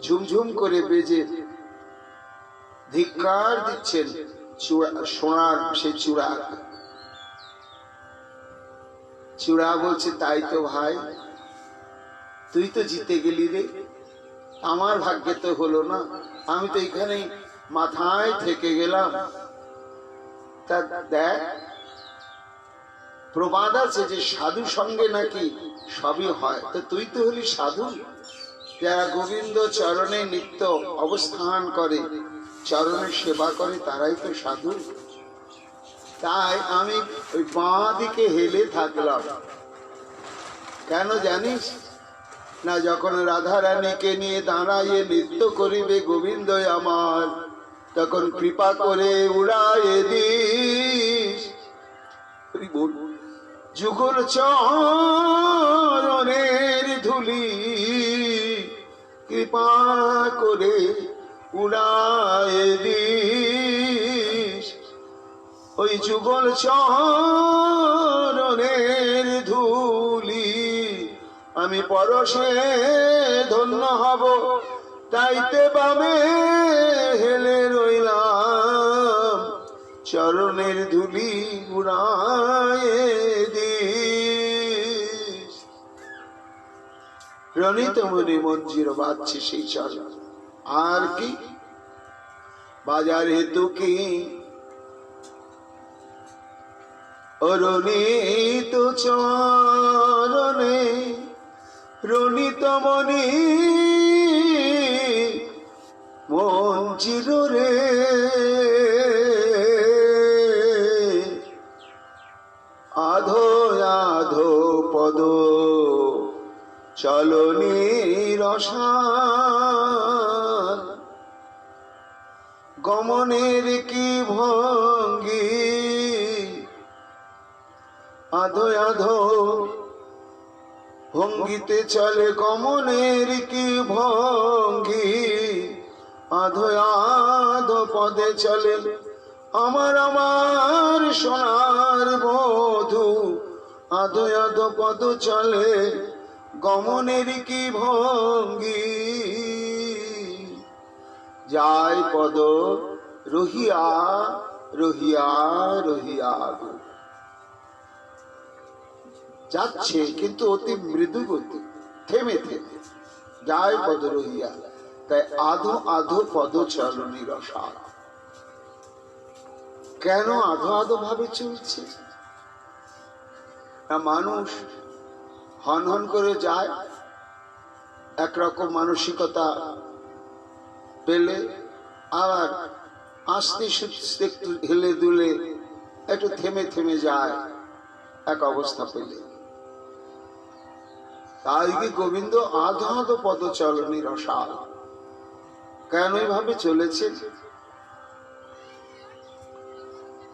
ঝুমঝুম করে বেজে ধিক্কার দিচ্ছেন সোনার সেই চূড়া। চূড়া বলছে তাই তো ভাই, তুই তো জিতে গেলি রে, আমার ভাগ্যে তো হলো না, আমি তো এখানে মাথায় থেকে গেলাম। তা দেখ প্রবাদ আছে যে সাধু সঙ্গে নাকি সবই হয়, তো তুই তো হলি সাধু। যারা গোবিন্দ চরণে নিত্য অবস্থান করে, চরণের সেবা করে, তারাই তো সাধু। তাই আমি ওই বাঁ দিকে হেলে থাকলাম, কেন জানিস না? যখন রাধা রানীকে নিয়ে দাঁড়াইয়ে নৃত্য করিবে গোবিন্দ আমার, তখন কৃপা করে উড়াইয়ে দিস যুগল চরণের ধুলি, কৃপা করে উড়াইয়ে দিস ওই যুগল চরণের ধুলি। আমি পরশে ধন্য হব, তাইতে বামে হেলে রইলাম, চরণের ধুলি উড়াইয়ে দিস। রণিত মনি মঞ্জির বাজছে সেই চরণ, আর কি বাজার হেতু কি রণিত চরণে রণিত মনি আধো আধো পদ চলনি রসাল, গমনের কি ভঙ্গি আধো আধো ভঙ্গিতে চলে, গমনের কি ভঙ্গি আধো আধো পদে চলে। আমার আমার সোনার বধূ আধো আধো পদ চলে, গমনের কি ভঙ্গি যায় পদ রহিয়া রহিয়া রহিয়া যাচ্ছে, কিন্তু অতি মৃদু গতি, থেমে থেমে যায় পদ রহিয়া। তাই আধো আধো পদ চলনি রসাল। কেন আধো আধো ভাবে চলছে? মানুষ হন হন করে যায়, একরকম মানসিকতা পেলে, আবার আস্তে সুস্তে একটু হেলে দুলে একটু থেমে থেমে যায় এক অবস্থা পেলে। তাই কি গোবিন্দ আধো আধো পদ চলনি রসাল কেন এভাবে চলেছে?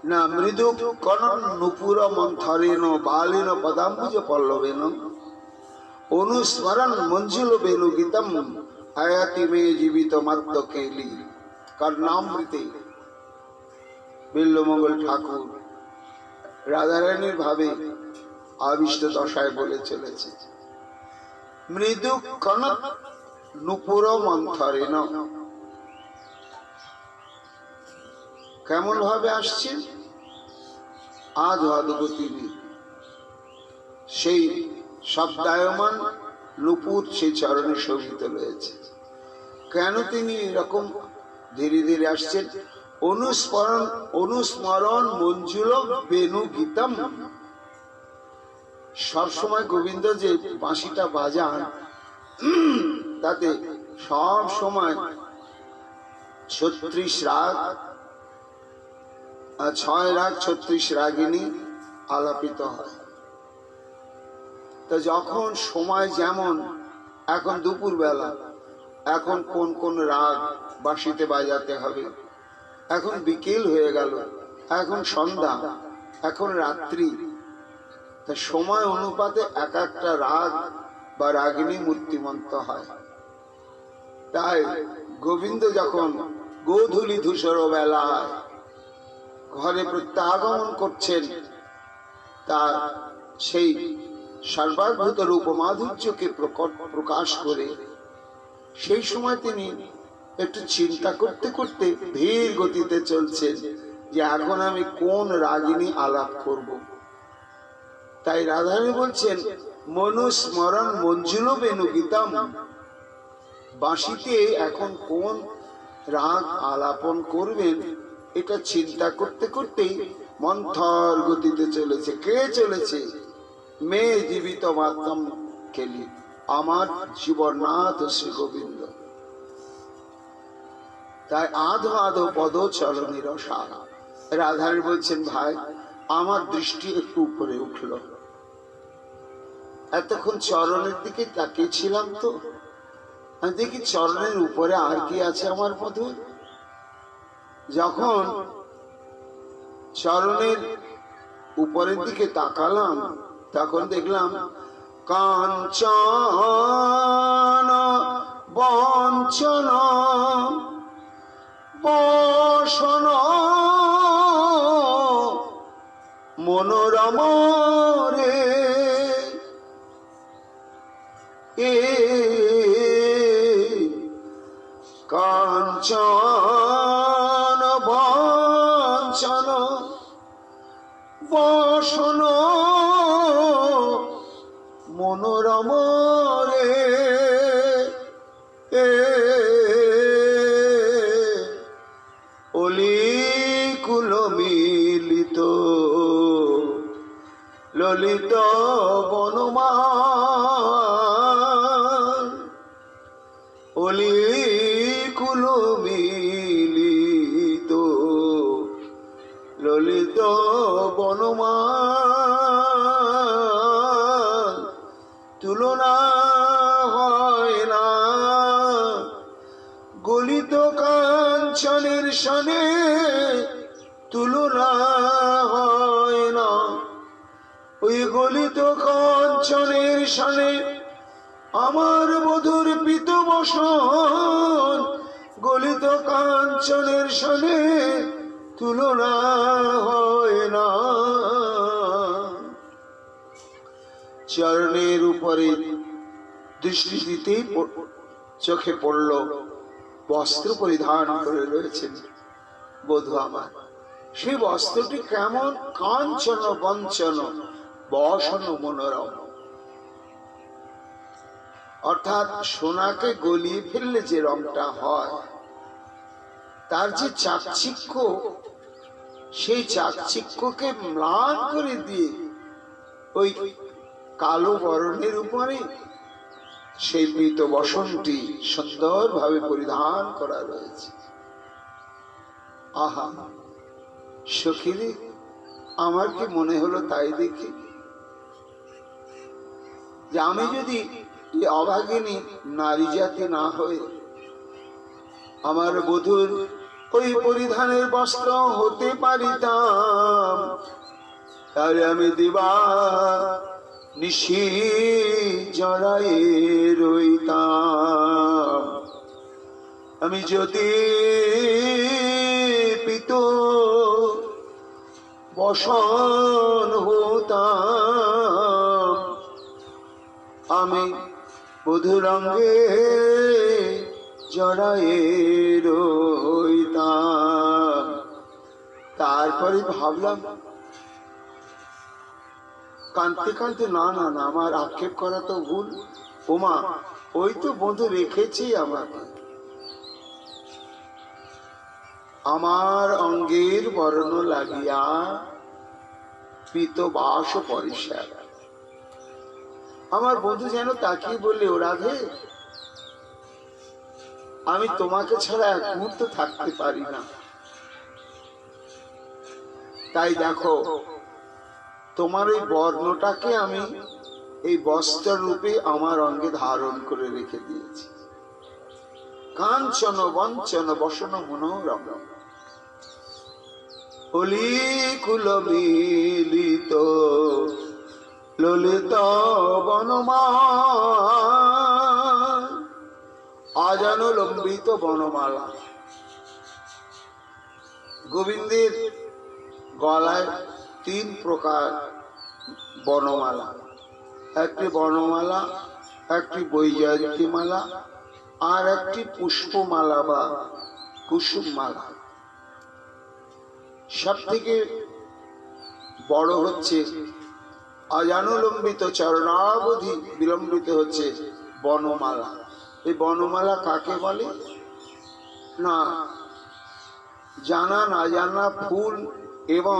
না মৃদু কনন নুপুর মন্থরেণ বালিন পদাম্বুজ পল্লবেন অনুস্মরণ মঞ্জুল বেনু গীতম আয়াতি মে জীবিত মাত্র কেলি। কর্ণামৃতে বিল্লমঙ্গল ঠাকুর রাধারানীর ভাবে আবিষ্ট দশায় বলে চলেছে, মৃদু কনক নুপুর মন্থরেণ। কেমন ভাবে আসছে? আধো আধো গতি, সেই শব্দায়মান নুপুর সেই চরণে শোভিত রয়েছে। কেন তিনি এরকম ধীরে ধীরে আসছেন? অনুস্মরণ অনুস্মরণ মঞ্জুল বেনু গীতম। সবসময় গোবিন্দ যে বাঁশিটা বাজান, তাতে সব সময় 36 রাগ, 6 রাগ 36 রাগিনী আলাপিত হয়। তো যখন সময় যেমন, এখন দুপুর বেলা, এখন কোন কোন রাগ বাঁশিতে বাজাতে হবে, এখন বিকেল হয়ে গেল, এখন সন্ধ্যা, এখন রাত্রি, তা সময় অনুপাতে এক একটা রাগ বা রাগিনী মূর্তিমন্ত হয়। তাই গোবিন্দ যখন গোধূলি ধূসর বেলায় ঘরে প্রত্যাগমন করছেন, তার সেই সর্বাদ্ভুত রূপ মাধুর্যকে প্রকাশ করে, সেই সময় তিনি একটু চিন্তা করতে করতে ধীর গতিতে চলছেন যে এখন আমি কোন রাগিনী আলাপ করব। তাই রাধারানী বলছেন মনুস্মরণ মঞ্জুল বেনু গীতম। বাঁশিতে এখন কোন রাগ আলাপন করবেন, এটা চিন্তা করতে করতেই মন্থর গতিতে চলেছে। কে চলেছে? মে জীবিত মাতম খেলি, আমার জীবননাথ শ্রী গোবিন্দ। তাই আধো আধো পদ চলনি রসাল। রাধারানী বলছেন, ভাই আমার দৃষ্টি একটু উপরে উঠল, এতক্ষণ চরণের দিকে তাকিয়েছিলাম, তো আমি দেখি চরণের উপরে আর কি আছে আমার মধু। যখন চরণের উপরের দিকে তাকালাম, তখন দেখলাম কাঞ্চন বঞ্চন বসন মনোরম রে, এ কাঞ্চন বঞ্চন বসন মনোরম রে, অলিকুল মিলিত ললিত বনমান, অলিকুল মিলিত ললিত বনমান। তুলনা হয় না, গলিত কাঞ্চনের সনে তুলনা হয় না। ওই গলিত কাঞ্চনের সনে আমার বধুর পিত বসন, গলিত কাঞ্চনের সনে তুলনা হয় না। চরণের উপরে দৃষ্টি দিতেই চোখে পড়ল বস্ত্র পরিধান করে রয়েছেন বধূ আমার। সেই বস্ত্রটি কেমন কাঞ্চন বঞ্চন বসন মনোরম, অর্থাৎ সোনাকে গলিয়ে ফেললে যে রংটা হয় তার যে চাকচিক্য, সেই চাকচিক্যকে ম্লান করে দিয়ে ওই কালো বরণের উপরে সেই পীত বসনটি সুন্দরভাবে পরিধান করা রয়েছে। আহা সখীরে, আমার কি মনে হলো তাই দেখি যে আমি যদি এই অভাগিনী নারী জাতি না হয়ে আমার বধূর ওই পরিধানের বস্ত্র হতে পারিতাম, তাহলে আমি দিবা নিশি জড়ায়ে রইতাম। আমি যদি পিত বসন হতাম, আমি বধূর অঙ্গে জড়ায়ে রইতাম। তারপরে ভাবলাম কাঁদতে কাঁদতে, না না না, আমার আক্ষেপ করা তো ভুল। ওমা, ওই তো বধূ রেখেছি আমাকে, আমার অঙ্গের বর্ণ লাগিয়া পীত বাস পরিষ্কার। আমার বন্ধু যেন তাকিয়ে বললে, ও রাধে, আমি তোমাকে ছাড়া এক মুহূর্ত থাকতে পারি না। তাই দেখো, তোমার এই বর্ণটাকে আমি এই বস্ত্র রূপে আমার অঙ্গে ধারণ করে রেখে দিয়েছি। কাঞ্চন বঞ্চন বসন মনোরম, অলিকুল মিলিত ললিত বনমালা, আজানো লম্বিত বনমালা। গোবিন্দের গলায় 3 প্রকার বনমালা, একটি বনমালা, একটি বৈজয়ন্তী মালা, আর একটি পুষ্পমালা বা কুসুম মালা। সব থেকে বড় হচ্ছে অজানুলম্বিত চরণাবধি বিলম্বিত হচ্ছে বনমালা। এই বনমালা কাকে বলে না, জানা না জানা ফুল এবং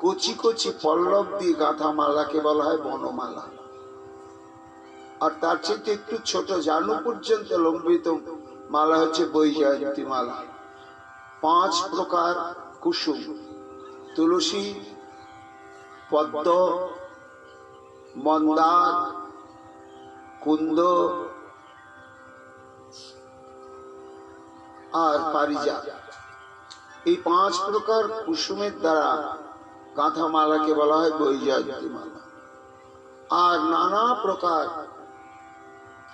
কচি কচি পল্লব দিয়ে গাঁথা মালাকে বলা হয় বনমালা। আর তার চেয়ে একটু ছোট জানু পর্যন্ত লম্বিত মালা হচ্ছে বৈজয়ন্তী মালা। 5 প্রকার কুসুম, তুলসী, পদ্ম, মন্দার, কুন্দ আর পারিজাত, এই 5 প্রকার কুসুমের দ্বারা গাঁথা মালাকে বলা হয় বৈজয়ন্তী মালা। আর নানা প্রকার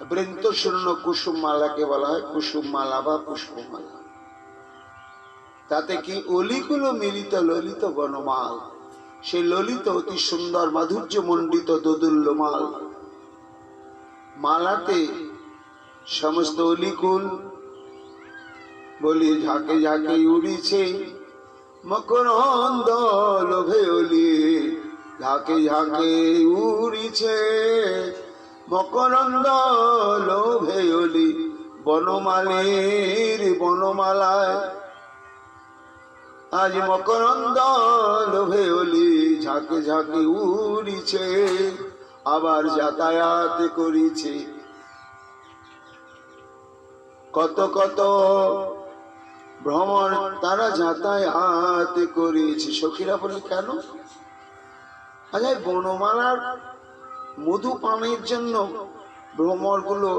বৃন্তশূন্য কুসুম মালাকে বলা হয় কুসুম মালা বা পুষ্পমালা। তাতে কি অলিগুলো মিলিত ললিত বনমাল, সেই ললিত অতি সুন্দর মাধুর্য মণ্ডিত দোদুল্য মাল মালাতে সমস্ত অলিকুল বলি ঝাঁকে ঝাঁকে উড়িছে, মকরন্দ লোভে অলি ঝাঁকে ঝাঁকে উড়িছে, মকরন্দ লোভে অলি বনমালীর বনমালায়। আজ মকরন্দ লোভে অলি ঝাঁকে ঝাঁকে উড়িছে, আবার যাতায়াত করিছে। কত কত ভ্রমণ তারা যাতায়াত করেছে। সখীরা বলে কেন? আজ বনমালার মধু পানের জন্য ভ্রমরগুলো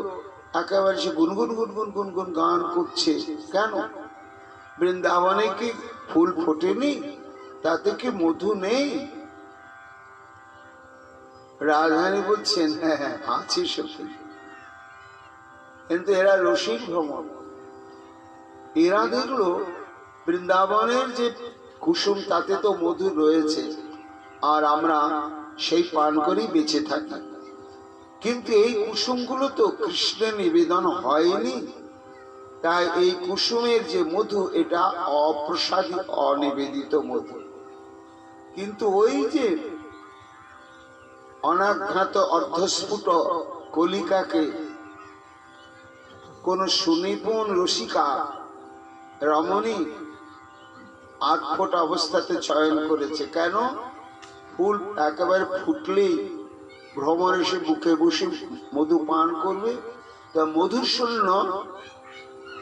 একেবারে সে গুনগুন গুনগুন গুনগুন গান করছে। কেন? বৃন্দাবনে কি ফুল ফোটেনি? তাতে কি মধু নেই? রাজধানী বলছেন হ্যাঁ হ্যাঁ আছে সত্যি, কিন্তু এরা রসিক ভ্রমর। এরা দেখলো বৃন্দাবনের যে কুসুম তাতে তো মধু রয়েছে, আর আমরা সেই পান করেই বেঁচে থাকি। কিন্তু এই কুসুমগুলো তো কৃষ্ণের নিবেদন হয়নি, তাই এই কুসুমের যে মধু এটা অপ্রসাদী অনিবেদিত মধু। কিন্তু ওই যে অনাঘাত অর্ধস্ফুট কলিকাকে কোন সুনিপুণ রসিকা রমণী আটফোট অবস্থাতে চয়ন করেছে। কেন? ফুল একেবারে ফুটলেই ভ্রমর এসে বুকে বসে মধু পান করবে, তা মধুর শূন্য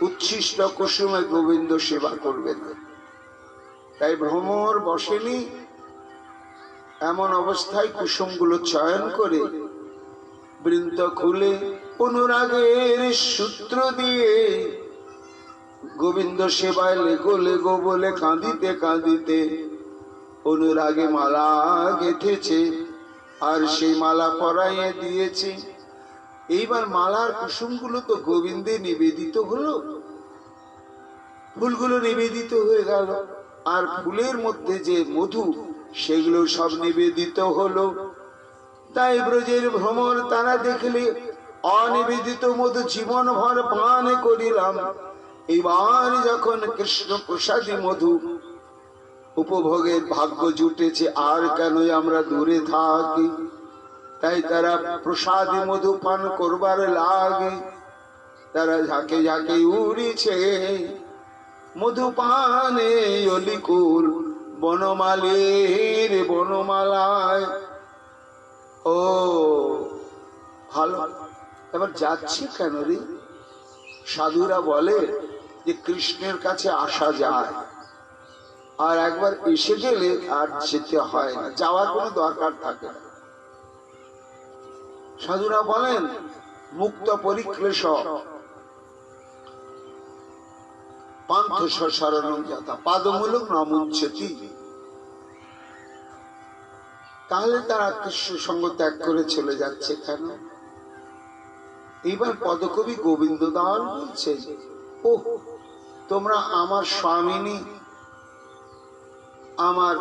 উচ্ছিষ্ট কুসুমে গোবিন্দ সেবা করবেন। তাই ভ্রমর বসেনি, এমন অবস্থায় কুসুমগুলো চয়ন করে বৃন্ত খুলে অনুরাগের সূত্র দিয়ে গোবিন্দ সেবায় লেগো লেগো বলে কাঁদিতে কাঁদিতে অনুরাগে মালা গেঁথেছে, আর সেই মালা পরাইয়ে দিয়েছে। এইবার মালার কুসুমগুলো তো গোবিন্দে নিবেদিত হলো, ফুলগুলো নিবেদিত হয়ে গেল, আর ফুলের মধ্যে যে মধু সেগুলো সব নিবেদিত হলো। তাই ব্রজের ভ্রমর তারা দেখলে অনিবেদিত মধু জীবন ভর পান করিলাম, এবার যখন কৃষ্ণ প্রসাদী মধু উপভোগের ভাগ্য জুটেছে, আর কেন আমরা দূরে থাকি। তাই তারা প্রসাদী মধু পান করবার লাগে তারা ঝাঁকে ঝাঁকে উড়িছে মধু পানে অলিকুল বনমালীর বনমালায়। ও ভালো, এবার যাচ্ছে কেন রে? সাধুরা বলে যে কৃষ্ণের কাছে আসা যায়, আর একবার এসে গেলে আর যেতে হয় না, যাওয়ার কোনো দরকার থাকে না। সাধুরা বলেন মুক্ত পরিক্লেশ পান্থ শরণং যথা পাদমূলক নমুঞ্চতি। তাহলে তারা কৃষ্ণ সঙ্গ ত্যাগ করে চলে যাচ্ছে কেন? এইবার পদকবি গোবিন্দ দান বলছে, ও তোমরা আমার স্বামিনী আমার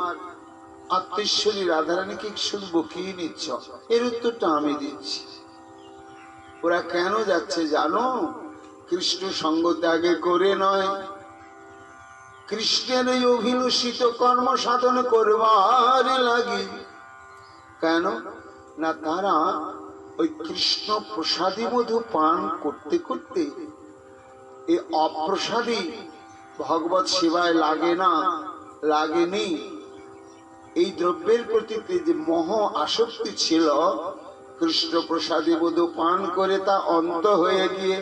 আত্মেশ্বরী রাধারানীকে শুধু বকিয়ে নিচ্ছ, এর উত্তরটা আমি দিচ্ছি। ওরা কেন যাচ্ছে জানো? কৃষ্ণ সঙ্গ ত্যাগে করে নয়, কৃষ্ণের এই অভিলষিত কর্ম সাধন করবার লাগি। কেন না তারা ওই কৃষ্ণ প্রসাদী মধু পান করতে করতে এই অপ্রসাদী ভগবত সেবায় লাগে না, লাগেনি। এই দ্রব্যের প্রতি যে মোহ আসক্তি ছিল, কৃষ্ণ প্রসাদী মধু পান করে তা অন্ত হয়ে গিয়ে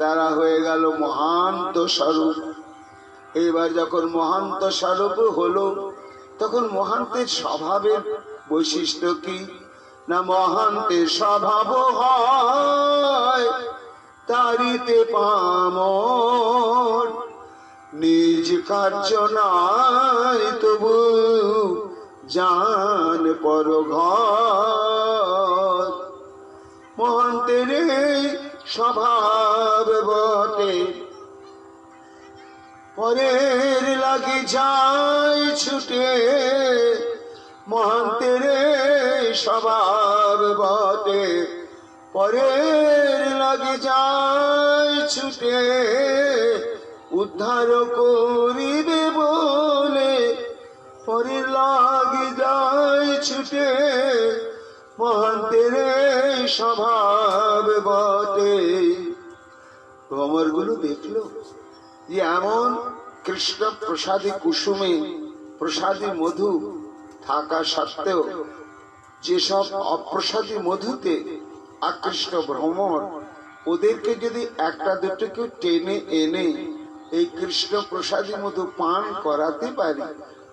তারা হয়ে গেল মহান্ত স্বরূপ। এবার যখন মহান্ত স্বরূপ হলো, তখন মহান্তের স্বভাবের বৈশিষ্ট্য কি না? মহান্তের স্বভাব হয় তারিতে পামর, নিজ কার্য নাই তবু জান পর ঘর। মহান্তের স্বভাব বটে পরের লাগি যায় ছুটে, মহান্তের স্বভাব বটে পরের লাগি যায় ছুটে, উদ্ধার করিবে বলে পরের লাগি যায় ছুটে, মহান্তের স্বভাব বটে। ভ্রমরগুলো দেখলো যে এমন কৃষ্ণ প্রসাদী কুসুমে প্রসাদী মধু থাকা সত্ত্বেও যেসব অপ্রসাদী মধুতে আকৃষ্ট ভ্রমর, ওদেরকে যদি একটা দুটো কেউ টেনে এনে এই কৃষ্ণ প্রসাদী মধু পান করাতে পারি,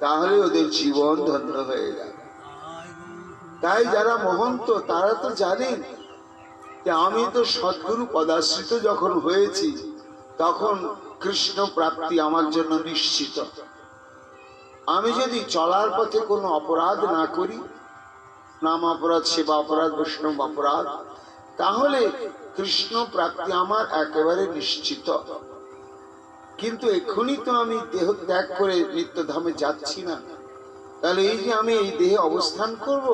তাহলে ওদের জীবন ধন্য হয়ে যাবে। তাই যারা মহন্ত তারা তো জানেন যে আমি তো সদ্গুরু পদাশ্রিত যখন হয়েছি তখন কৃষ্ণ প্রাপ্তি আমার জন্য নিশ্চিত। আমি যদি চলার পথে কোনো অপরাধ না করি, নাম অপরাধ, সেবা অপরাধ, বৈষ্ণব অপরাধ, তাহলে কৃষ্ণ প্রাপ্তি আমার একেবারে নিশ্চিত। কিন্তু এক্ষুনি তো আমি দেহ ত্যাগ করে নিত্যধামে যাচ্ছি না, তাহলে এই যে আমি এই দেহে অবস্থান করব,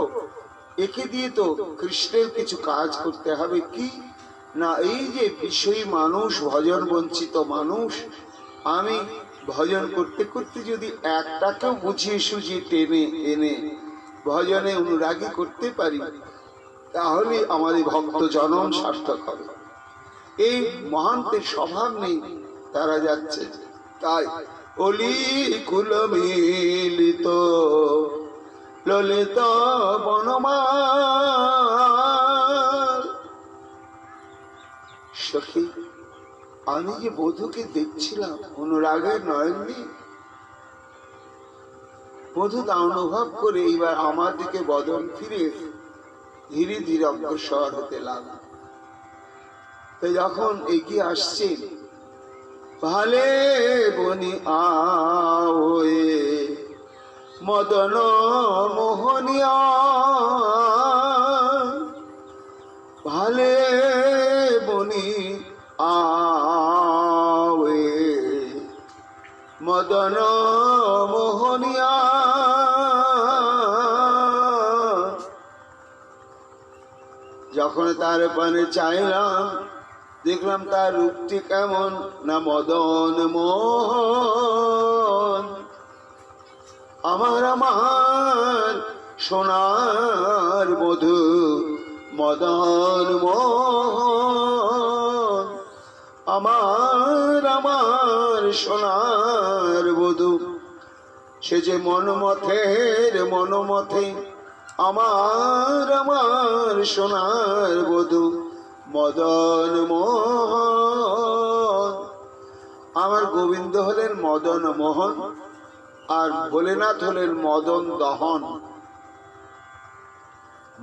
একে দিয়ে তো কৃষ্ণের কিছু কাজ করতে হবে। কি না, এই যে বিষয়ী মানুষ, ভজন বঞ্চিত মানুষ, আমি ভজন করতে করতে যদি একটাকেও বুঝিয়ে সুঝিয়ে টেনে এনে ভজনে অনুরাগী করতে পারি, তাহলে আমার এই ভক্ত জনম সার্থক হবে। এই মহান্তের স্বভাব নেই, তারা যাচ্ছে। তাই অলি কুল মিলিত ললিত বনমাল। সখী, আমি যে বধূকে দেখছিলাম অনুরাগের নয়ন দিয়ে, বধূ তা অনুভব করে এইবার আমার দিকে বদন ফিরে ধীরে ধীরে অগ্রসর হতে লাগল। তো যখন এগিয়ে আসছে, ভালে বনি আওয়ে মদন মোহনিয়া, ভালে বনি আওয়ে মদন মোহনিয়া। যখন তার পানে চাইলাম, দেখলাম তার রূপটি কেমন না মদন মোহন। আমার আমার সোনার মধু মদন মোহন, আমার আমার সোনার বধূ। সে যে মনমথের মনমথে, আমার আমার সোনার বধূ মদন মোহন। আমার গোবিন্দ হলেন মদন মোহন, আর ভোলেনাথ হলেন মদন দহন।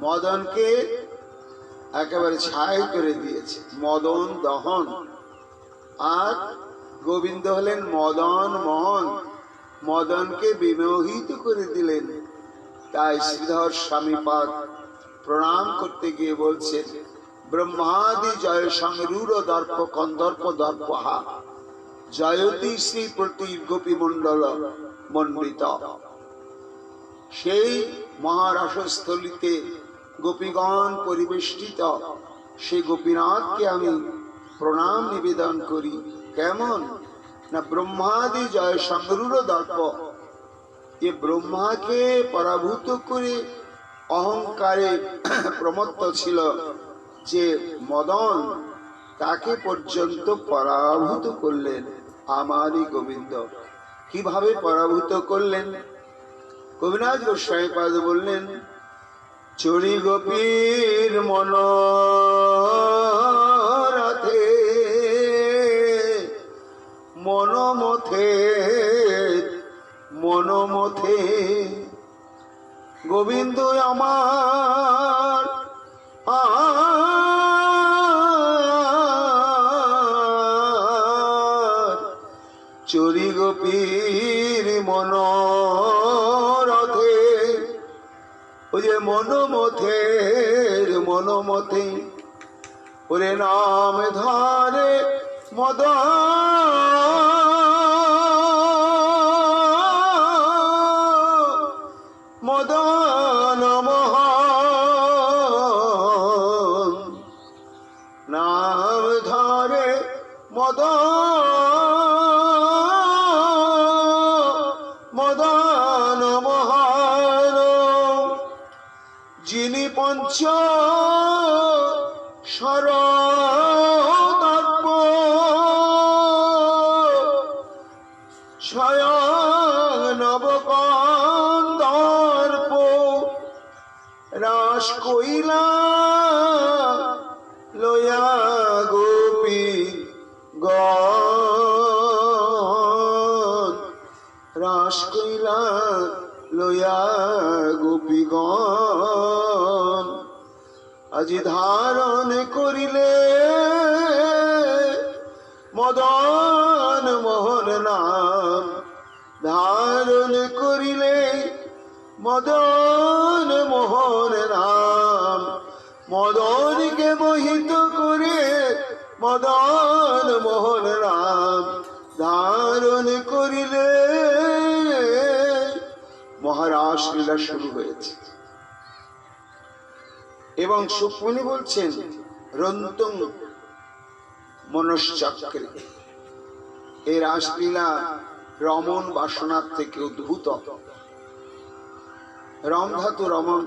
মদনকে একেবারে ছাই করে দিয়েছে, মদন দহন। আর গোবিন্দ হলেন মদন মোহন, মদনকে বিমোহিত করে দিলেন। তাই শ্রীধর স্বামীপাদ প্রণাম করতে গিয়ে বলছেন, ব্রহ্মাদি জয় সংরূঢ় দর্প কন্দর্প দর্পহা জয়তী শ্রী প্রতি গোপী মন্ডল মণ্ডিত। সেই মহারাসস্থলিতে গোপীগণ পরিবেষ্টিত সেই গোপীনাথকে আমি প্রণাম নিবেদন করি। কেমন না, ব্রহ্মাদি জয় সংরূঢ় দর্প, যে ব্রহ্মাকে পরাভূত করে অহংকারে প্রমত্ত ছিল যে মদন, তাকে পর্যন্ত পরাভূত করলেন আমারই গোবিন্দ। কিভাবে পরাভূত করলেন? কবিরাজ গোস্বামীপাদ বললেন, চড়ি গোপীর মনোরথে মনোমথে মনোমথে গোবিন্দ আমার চড়ি গোপীর মনোরথে, ওই যে মনোমথের মনোমথে, ওরে নাম ধরে মদ মদন মোহন, নাম ধরে মদ মদন মোহন। যিনি পঞ্চ শরদর্প শয়নবকন্দর্প রাস কইলা লয়া গোপী গণ, রাস কইলা লয়া গোপী গণ। আজি ধারণ করিলে মদন মোহন নাম, ধারণ করিলে মদন মোহন নাম, মদনকে মোহিত করে মদন মোহন নাম ধারণ করিলে। মহারাস লীলা শুরু হয়েছে এবং সুকমণি বলছেন রন্তং মনশ্চক্রে, এই রাসলীলা রমণ বাসনার থেকে উদ্ভূত। রম ধাতু রমণ,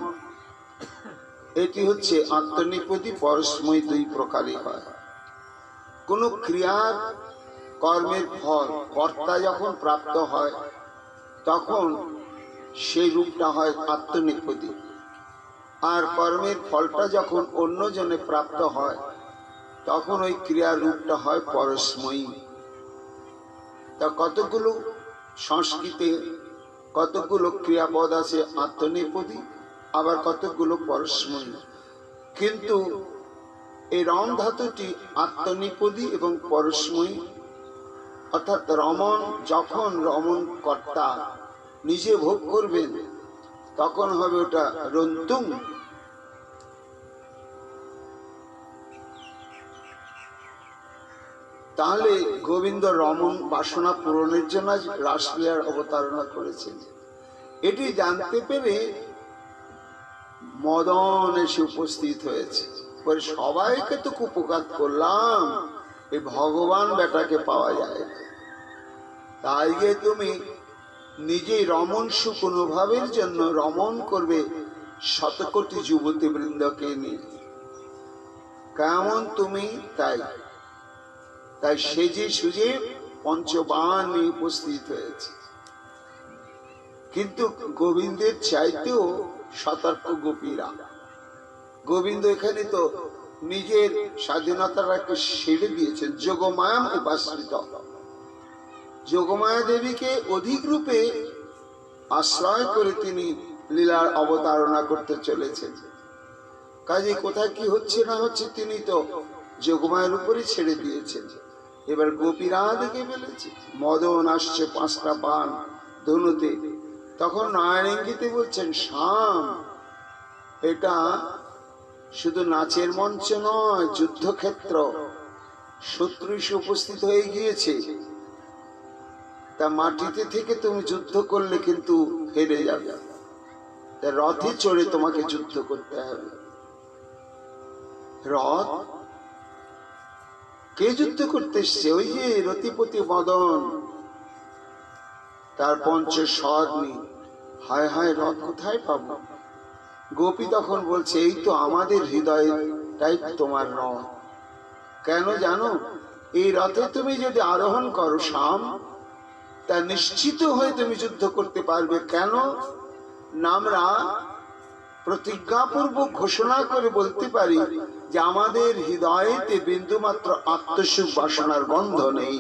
এটি হচ্ছে আত্মনিপতি পরস্ময় দুই প্রকারে হয়। কোন ক্রিয়ার কর্মের ফল কর্তা যখন প্রাপ্ত হয় তখন সেই রূপটা হয় আত্মনিপতি, আর কর্মের ফলটা যখন অন্যজনে প্রাপ্ত হয় তখন ওই ক্রিয়ার রূপটা হয় পরস্ময়ী। তা কতগুলো সংস্কৃতে কতগুলো ক্রিয়াপদ আছে আত্মনিপতি, আবার কতগুলো পরস্ময়ী, কিন্তু এই রম ধাতুটি আত্মনিপদী এবং পরস্ময়ী, অর্থাৎ রমণ যখন রমণ কর্তা নিজে ভোগ করবেন তখন হবে ওটা রন্তুং। তাহলে গোবিন্দ রমণ বাসনা পূরণের জন্য রাসলীলার অবতারণা করেছেন। এটি জানতে পেরে মদন এসে উপস্থিত হয়েছে, পরে সবাইকে তো কুপকাত করলাম, এই ভগবান বেটাকে পাওয়া যায়, তাই গিয়ে তুমি নিজেই রমণ সুখ অনুভবের জন্য রমণ করবে শতকোটি যুবতী বৃন্দকে নিয়ে। কেমন তুমি তাই তাই সেজে সুজে পঞ্চবাণ নিয়ে উপস্থিত হয়েছে। কিন্তু গোবিন্দের চাইতেও সতর্ক গোপীরা। গোবিন্দ এখানে তো নিজের স্বাধীনতাটাকে ছেড়ে দিয়েছেন, যোগমায়াম উপাশ্রিত, যোগমায়া দেবীকে অধিক রূপে আশ্রয় করে তিনি লীলার অবতারণা করতে চলেছেন। কাজে কোথায় কি হচ্ছে না হচ্ছে তিনি তো যোগমায়ের উপরে ছেড়ে দিয়েছেন। এবার গোপীরা দেখে ফেলেছে মদন আসছে 5টা বাণ ধনুতে, তখন নয়ন ইঙ্গিতে বলছেন শ্যাম, এটা শুধু নাচের মঞ্চ নয়, যুদ্ধক্ষেত্র, শত্রু এসে উপস্থিত হয়ে গিয়েছে, তা মাটিতে থেকে তুমি যুদ্ধ করলে কিন্তু হেরে যাবে, তা রথে চড়ে তোমাকে যুদ্ধ করতে হবে। রথ কে যুদ্ধ করতে এসছে? ওই যে রতিপতি মদন, তার পঞ্চস্বর্ণী। হায় হায়, রথ কোথায় পাবো? গোপী তখন বলছে এই তো আমাদের হৃদয়টাই তোমার রথ। কেন জানো? এই রথে তুমি যদি আরোহণ করো শ্যাম, তা নিশ্চিত হয়ে তুমি যুদ্ধ করতে পারবে। কেন না, আমরা প্রতিজ্ঞাপূর্বক ঘোষণা করে বলতে পারি যে আমাদের হৃদয়েতে বিন্দুমাত্র আত্মসুখ বাসনার গন্ধ নেই।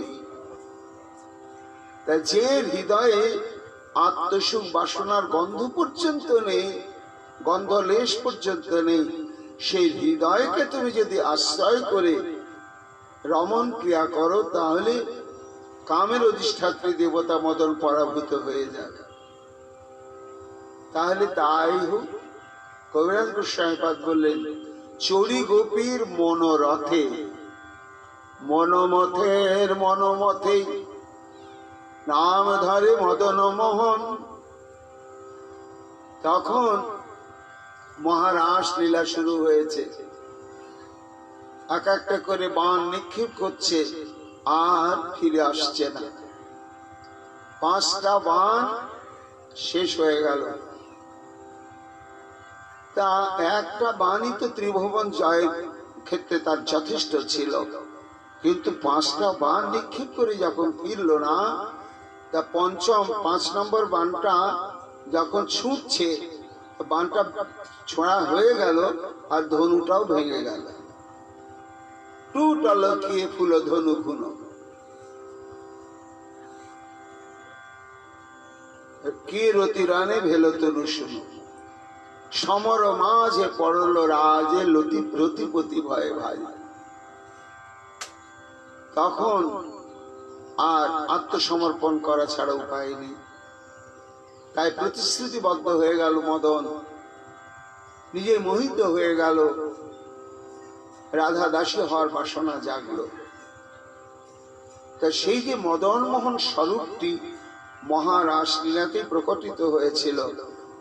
তা যে হৃদয়ে আত্মসুখ বাসনার গন্ধ পর্যন্ত নেই, গন্ধলেশ পর্যন্ত নেই, সেই হৃদয়কে তুমি যদি আশ্রয় করে রমণ ক্রিয়া করো তাহলে কামের অধিষ্ঠাত্রী দেবতা মদন পরাভূত হয়ে যাবে। তাহলে তাই হোক। কবিরাজ গোস্বামীপাদ বললেন চড়ি গোপীর মনোরথে, মনোমথের মনোমথে নাম ধরে মদন মোহন। তখন মহারাস লীলা শুরু হয়েছে। এক একটা করে বাণ নিক্ষেপ করছে আর ফিরে আসছে না। 5টা বাণ শেষ হয়ে গেল। তা একটা বাণই তো ত্রিভুবন জয়ের ক্ষেত্রে তার যথেষ্ট ছিল, কিন্তু 5টা বাণ নিক্ষেপ করে যখন ফিরল না, তা 5 নম্বর বাণটা যখন ছুটছে, বাণটা ছোঁড়া হয়ে গেল আর ধনুটাও ভেঙে গেল। টুটল কি ফুল ধনু ঘুন। কে রতি রানে ভেল তনু শুনো। সমর মাঝে পড়ল রাজে রতিপতি ভয়ে ভাই। তখন আর আত্মসমর্পণ করা ছাড়া উপায় নেই। তাই প্রতিশ্রুতিবদ্ধ হয়ে গেল মদন, নিজে মোহিত হয়ে গেল, রাধা দাসী হওয়ার বাসনা জাগলো। তা সেই যে মদন মোহন স্বরূপটি মহারাস লীলাতে প্রকটিত হয়েছিল।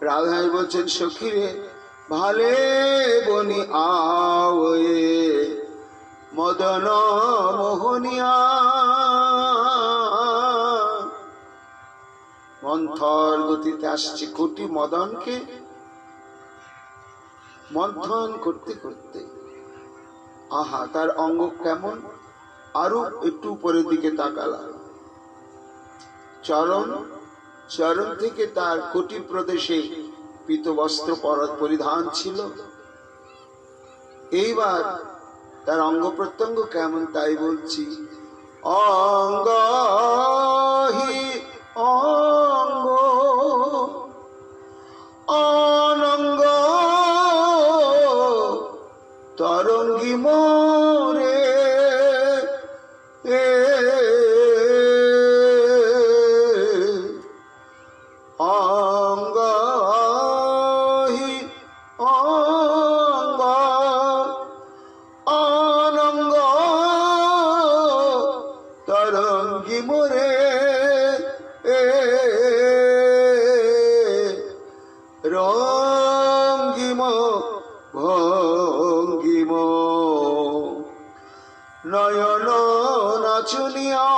রাধাই বলছেন, সখীরে ভালে বনি আওয়ে মদন মোহনিয়া। মন্থর গতিতে আসছে কোটি মদনকে মন্থন করতে করতে। আহা, তার অঙ্গ কেমন! আরো একটু উপরের দিকে তাকালাম, চরণ চরণ থেকে তার কোটি প্রদেশে পীত বস্ত্র পরিধান ছিল। এইবার তার অঙ্গ প্রত্যঙ্গ কেমন তাই বলছি। অঙ্গ হি অঙ্গ অনঙ্গ তরঙ্গি মোরে অঙ্গ হি অঙ্গ অনঙ্গ তরঙ্গি মোরে রঙ্গিম ভঙ্গিম নয়ন নাচুনিয়া।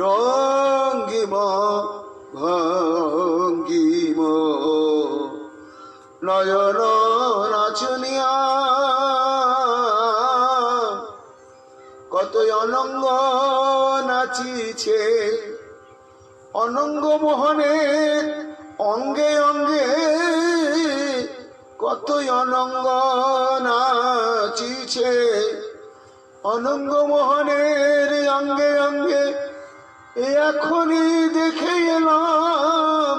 রঙ্গিম ভঙ্গিম নয়ন নাচুনিয়া। কত অনঙ্গ নাচিছে, অনঙ্গ মোহনের অঙ্গে অঙ্গে কতই অনঙ্গ নাচিছে। অনঙ্গ মোহনের অঙ্গে অঙ্গে এখনই দেখে এলাম।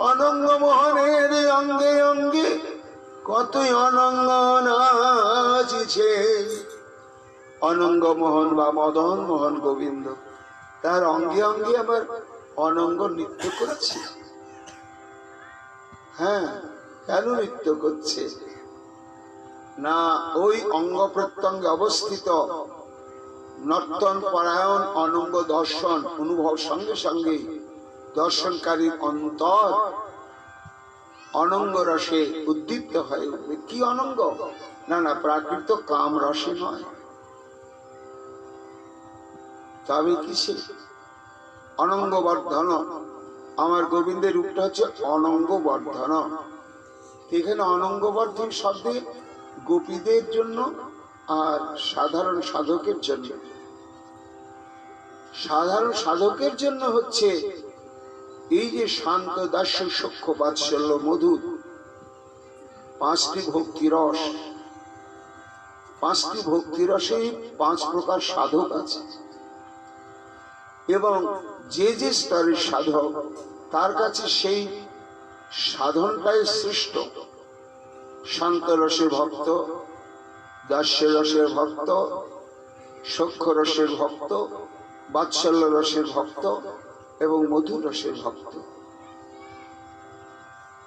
অনঙ্গ মোহনের অঙ্গে অঙ্গে কতই অনঙ্গ নাচিছে। অনঙ্গ মোহন বা মদন মোহন গোবিন্দ তার অঙ্গে অঙ্গে আবার অনঙ্গ নৃত্য করছে। হ্যাঁ, কেন নৃত্য করছে না? ওই অঙ্গ প্রত্যঙ্গে অবস্থিত নর্তন পরায়ণ অনঙ্গ দর্শন অনুভব সঙ্গে সঙ্গে দর্শনকারীর অন্তর অনঙ্গ রসে উদ্দীপ্ত হয়ে উঠবে। কি অনঙ্গ? না না, প্রাকৃত কাম রসে নয়, তবে কিসে? অনঙ্গ বর্ধন। আমার গোবিন্দের রূপটা হচ্ছে অনঙ্গ বর্ধন। এখানে অনঙ্গ বর্ধন শব্দে গোপীদের জন্য আর সাধারণ সাধকের জন্য। সাধারণ সাধকের জন্য হচ্ছে এই যে শান্ত দাস্য সখ্য বাৎসল্য মধুর পাঁচটি ভক্তি রস। পাঁচটি ভক্তি রসে 5 প্রকার সাধক আছে এবং যে যে স্তরের সাধক তার কাছে সেই সাধনটাই শ্রেষ্ঠ। শান্ত রসের ভক্ত, দাস্য রসের ভক্ত, সখ্য রসের ভক্ত, বাৎসল্য রসের ভক্ত এবং মধুর রসের ভক্ত।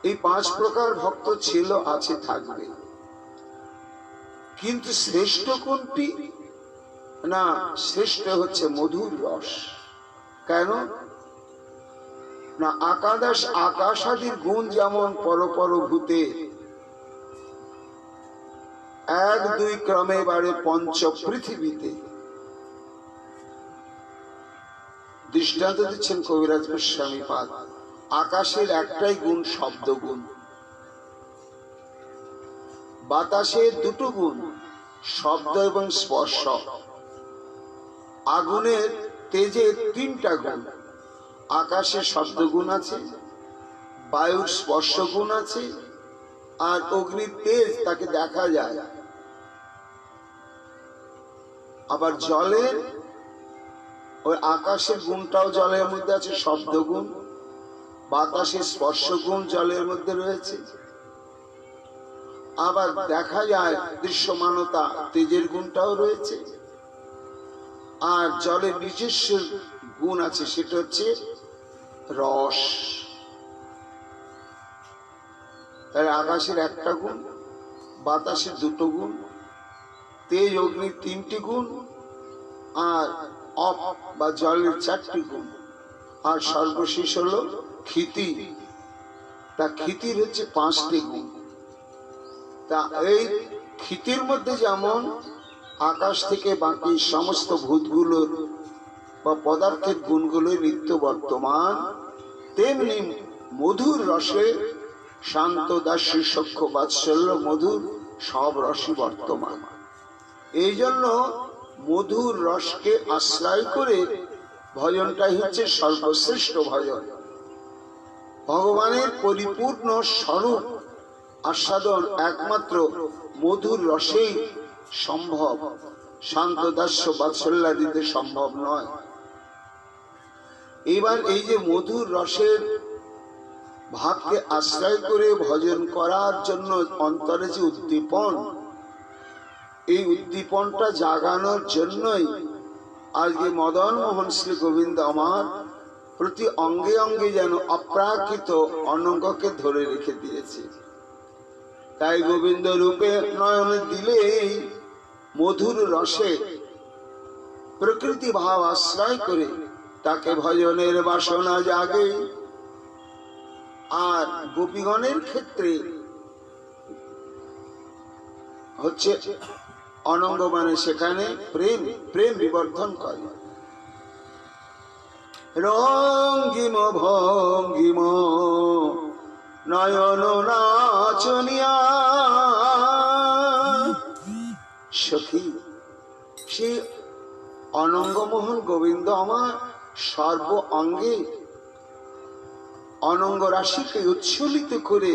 এই 5 প্রকার ভক্ত ছিল, আছে, থাকবে। কিন্তু শ্রেষ্ঠ কোনটি? না, শ্রেষ্ঠ হচ্ছে মধুর রস। কেন না? আকাশাদির গুণ যেমন পরপর ভূতে 1 2 ক্রমে বাড়ে পঞ্চ পৃথিবীতে। দৃষ্টান্ত দিচ্ছেন কবিরাজ গোস্বামী পাদ। আকাশের একটাই গুণ, শব্দ গুণ। বাতাসের 2টো গুণ, শব্দ এবং স্পর্শ। আগুনের তেজের 3টা গুণ। আকাশে শব্দ গুণ আছে, বায়ুর স্পর্শ গুণ আছে, আর অগ্নির তেজ তাকে দেখা যায়। আবার জলের ওই আকাশের গুণটাও জলের মধ্যে আছে, শব্দ গুণ। বাতাসের স্পর্শগুণ জলের মধ্যে রয়েছে। আবার দেখা যায় দৃশ্যমানতা তেজের গুণটাও রয়েছে। আর জলের নিজস্ব গুণ আছে, সেটা হচ্ছে রস। তাই আকাশের একটা গুণ, বাতাসের দুটো গুণ, তেজ অগ্নির তিনটি গুণ, আর অপ বা জলের চারটি গুণ, আর সর্বশেষ হলো ক্ষিতি। তা ক্ষিতির হচ্ছে পাঁচটি গুণ। তা এই ক্ষিতির মধ্যে যেমন আকাশ থেকে বাকি সমস্ত ভূতগুলোর বা পদার্থের গুণগুলো নিত্য বর্তমান, তেমনি মধুর রসে শান্ত দাস্য সখ্য বাৎসল্য মধুর সব রসই বর্তমান। এই জন্য মধুর রসকে আশ্রয় করে ভজনটাই হচ্ছে সর্বশ্রেষ্ঠ ভজন। ভগবানের পরিপূর্ণ স্বরূপ আস্বাদন একমাত্র মধুর রসেই সম্ভব, শান্ত দাস্য বাৎসল্যাদিতে সম্ভব নয়। এবার এই যে মধুর রসের ভাবকে আশ্রয় করে ভজন করার জন্য অন্তরে যে উদ্দীপন, এই উদ্দীপনটা জাগানোর জন্যই আজকে মদন মোহন শ্রী গোবিন্দ আমার প্রতি অঙ্গে অঙ্গে যেন অপ্রাকৃত অনঙ্গকে ধরে রেখে দিয়েছে। তাই গোবিন্দ রূপে নয়নে দিলেই মধুর রসে প্রকৃতি ভাব আশ্রয় করে তাকে ভজনের বাসনা জাগে। আর গোপীগণের ক্ষেত্রে হচ্ছে অনঙ্গ, মানে সেখানে প্রেম প্রেম বিবর্ধন করে। রঙ্গিম ভঙ্গিম নয়ন নাচনিয়া। সখী, সেই অনঙ্গমোহন গোবিন্দ আমার সর্ব অঙ্গে অনঙ্গ রাশিকে উচ্ছ্বলিত করে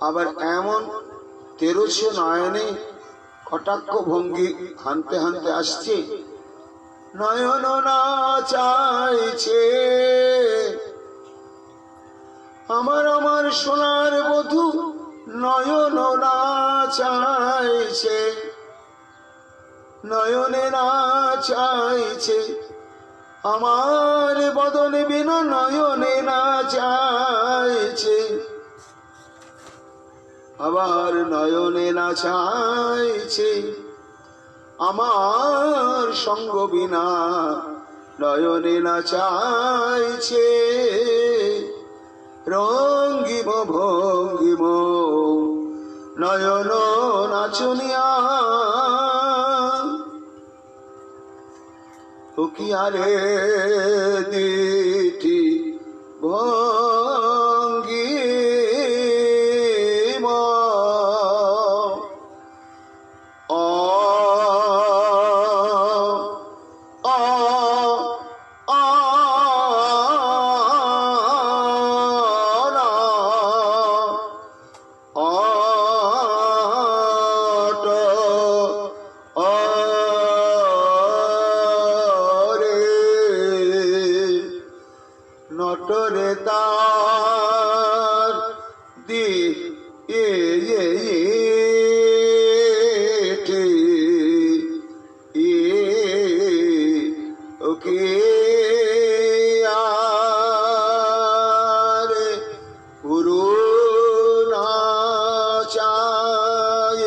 আবার এমন তেরোছে নয়নে কটাক্ষ ভঙ্গি হানতে হানতে আসছে। নয়ন নাচাইছে আমার আমার সোনার বধূ, নয়ন নাচাইছে, নয়নে নাচাইছে আমার বদনে বিনা, নয়নে নাচাইছে আবার নয়নে নাচাইছে আমার সঙ্গ বিনা, নয়নে নাচাইছে। রঙ্গিম ভঙ্গিম নয়ন নাচনিয়া। ও কি আরে দিটি ভঙ্গি নটরে তার দি ওকে আর পুরো না চায়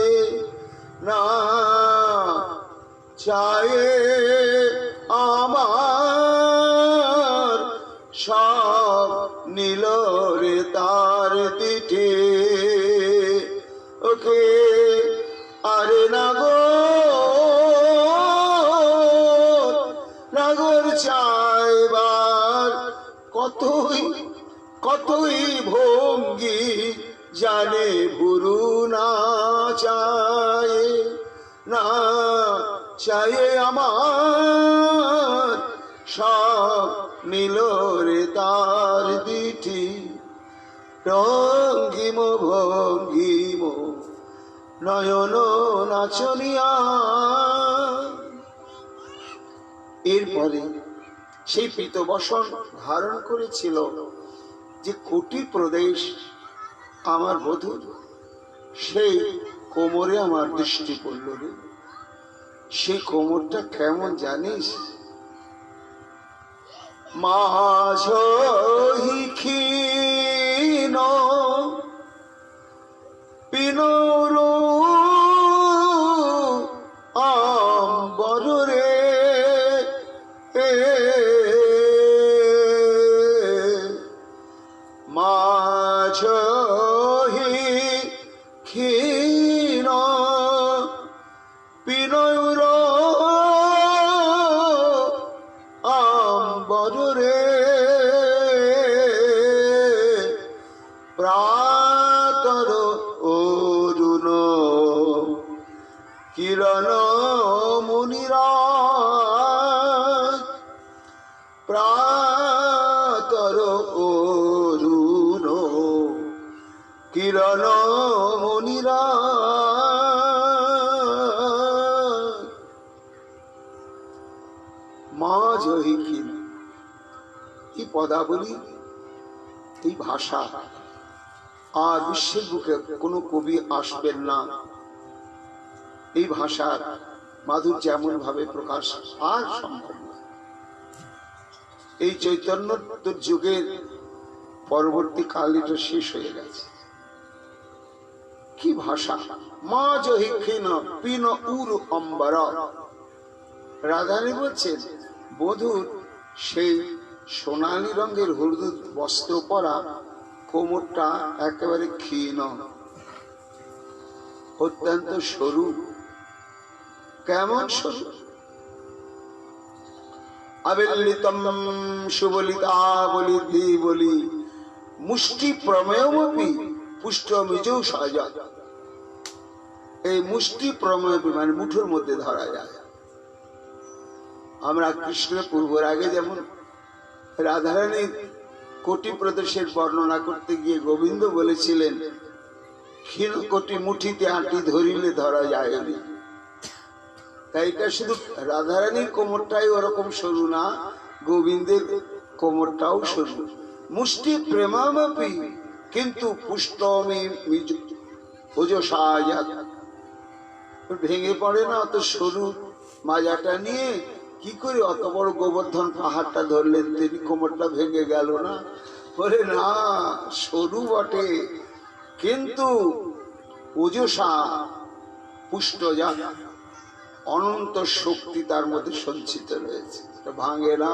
না চায় আমার সব নীল রে তার দিঠে। ওকে আরে নাগর নাগর চাইবার কতই কতই ভঙ্গি জানে ভুরু না চায় না চায় আমার সব নীল রে তার দিঠি। রঙ্গিম ভঙ্গিম নয়ন নাচনিয়া। এরপরে সেই পীতবসন ধারণ করেছিল যে কোটি প্রদেশ আমার বধূ, সেই কোমরে আমার দৃষ্টি পড়ল রে। সেই কোমরটা কেমন জানিস? মাঝহি ক্ষীণ পিনর আম্বর রে, মাঝহি ক্ষীণ পিনর আম্বর রে, প্রাতর অরুণ কিরণ মুনিরাজ, প্রাতর অরুণ কিরণ মুনিরাজ। মাঝহি ক্ষীণ, এই পদাবলী, এই ভাষা আর বিশ্বের বুকে কোনো কবি আসবেন না। এই ভাষার মাধুর্য এমন ভাবে প্রকাশ আর সম্ভব না। এই চৈতন্য যুগের পরবর্তী কাল এটা শেষ হয়ে গেছে। কি ভাষা! মাঝহি ক্ষীণ পিন উর অম্বর। রাধারানী বলছেন বধূর সেই সোনালী রঙের হলুদ বস্ত্র পরা কোমরটা একেবারে ক্ষীণ, অত্যন্ত সরু। কেমন সরু! আবিল্লিতম সুবলিতা বলি বলি মুষ্টি প্রমেয়মপি পুষ্টমিজৌ সহজা। এই মুষ্টি প্রমেয়পি মানে মুঠোর মধ্যে ধরা যায়। আমরা কৃষ্ণ পূর্বর আগে যেমন রাধারানীর কোটি প্রদেশের বর্ণনা করতে গিয়ে গোবিন্দ বলেছিলেন ক্ষীণ কোটি মুঠিতে আঁটি ধরিলে ধরা যায় না। তাই এটা শুধু রাধারানীর কোমরটাই ওরকম সরু না, গোবিন্দের কোমরটাও সরু। মুষ্টি প্রেমামপি কিন্তু পুষ্টমি ওজসায়াত। ভেঙে পড়ে না অত সরু মাজাটা নিয়ে। কি করে অত বড় গোবর্ধন পাহাড়টা ধরলেন তিনি, কোমরটা ভেঙে গেল না? বলে না, সরু বটে কিন্তু ওজসা পুষ্ট, যা অনন্ত শক্তি তার মধ্যে সঞ্চিত রয়েছে, ভাঙে না।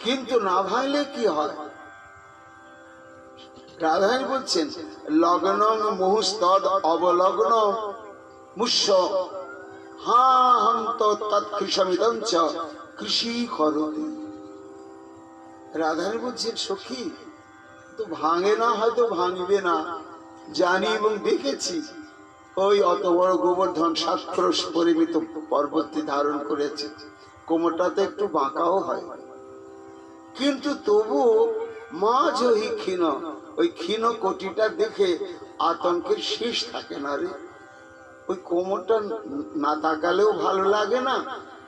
কিন্তু না ভাঙলে কি হয়? রাধারানী বলছেন লগ্ন মুহুস্তদ অবলগ্ন মুষ্য হা হন্ত তৎকৃষমিদঞ্চ কৃষি করতি। রাধারানী বলছেন সখী তো ভাঙে না, হয়তো ভাঙবে না, জানি এবং দেখেছি। ওই অত বড় গোবর্ধন 7 ক্রোশ পরিমিত পর্বতটি ধারণ করেছে, কোমরটাতে একটু বাঁকাও হয়, কিন্তু তবু মাঝহি ক্ষীণ, ওই ক্ষীণ কোটিটা দেখে আতঙ্কের শেষ থাকে না রে। ওই কোমরটা না তাকালেও ভালো লাগে না,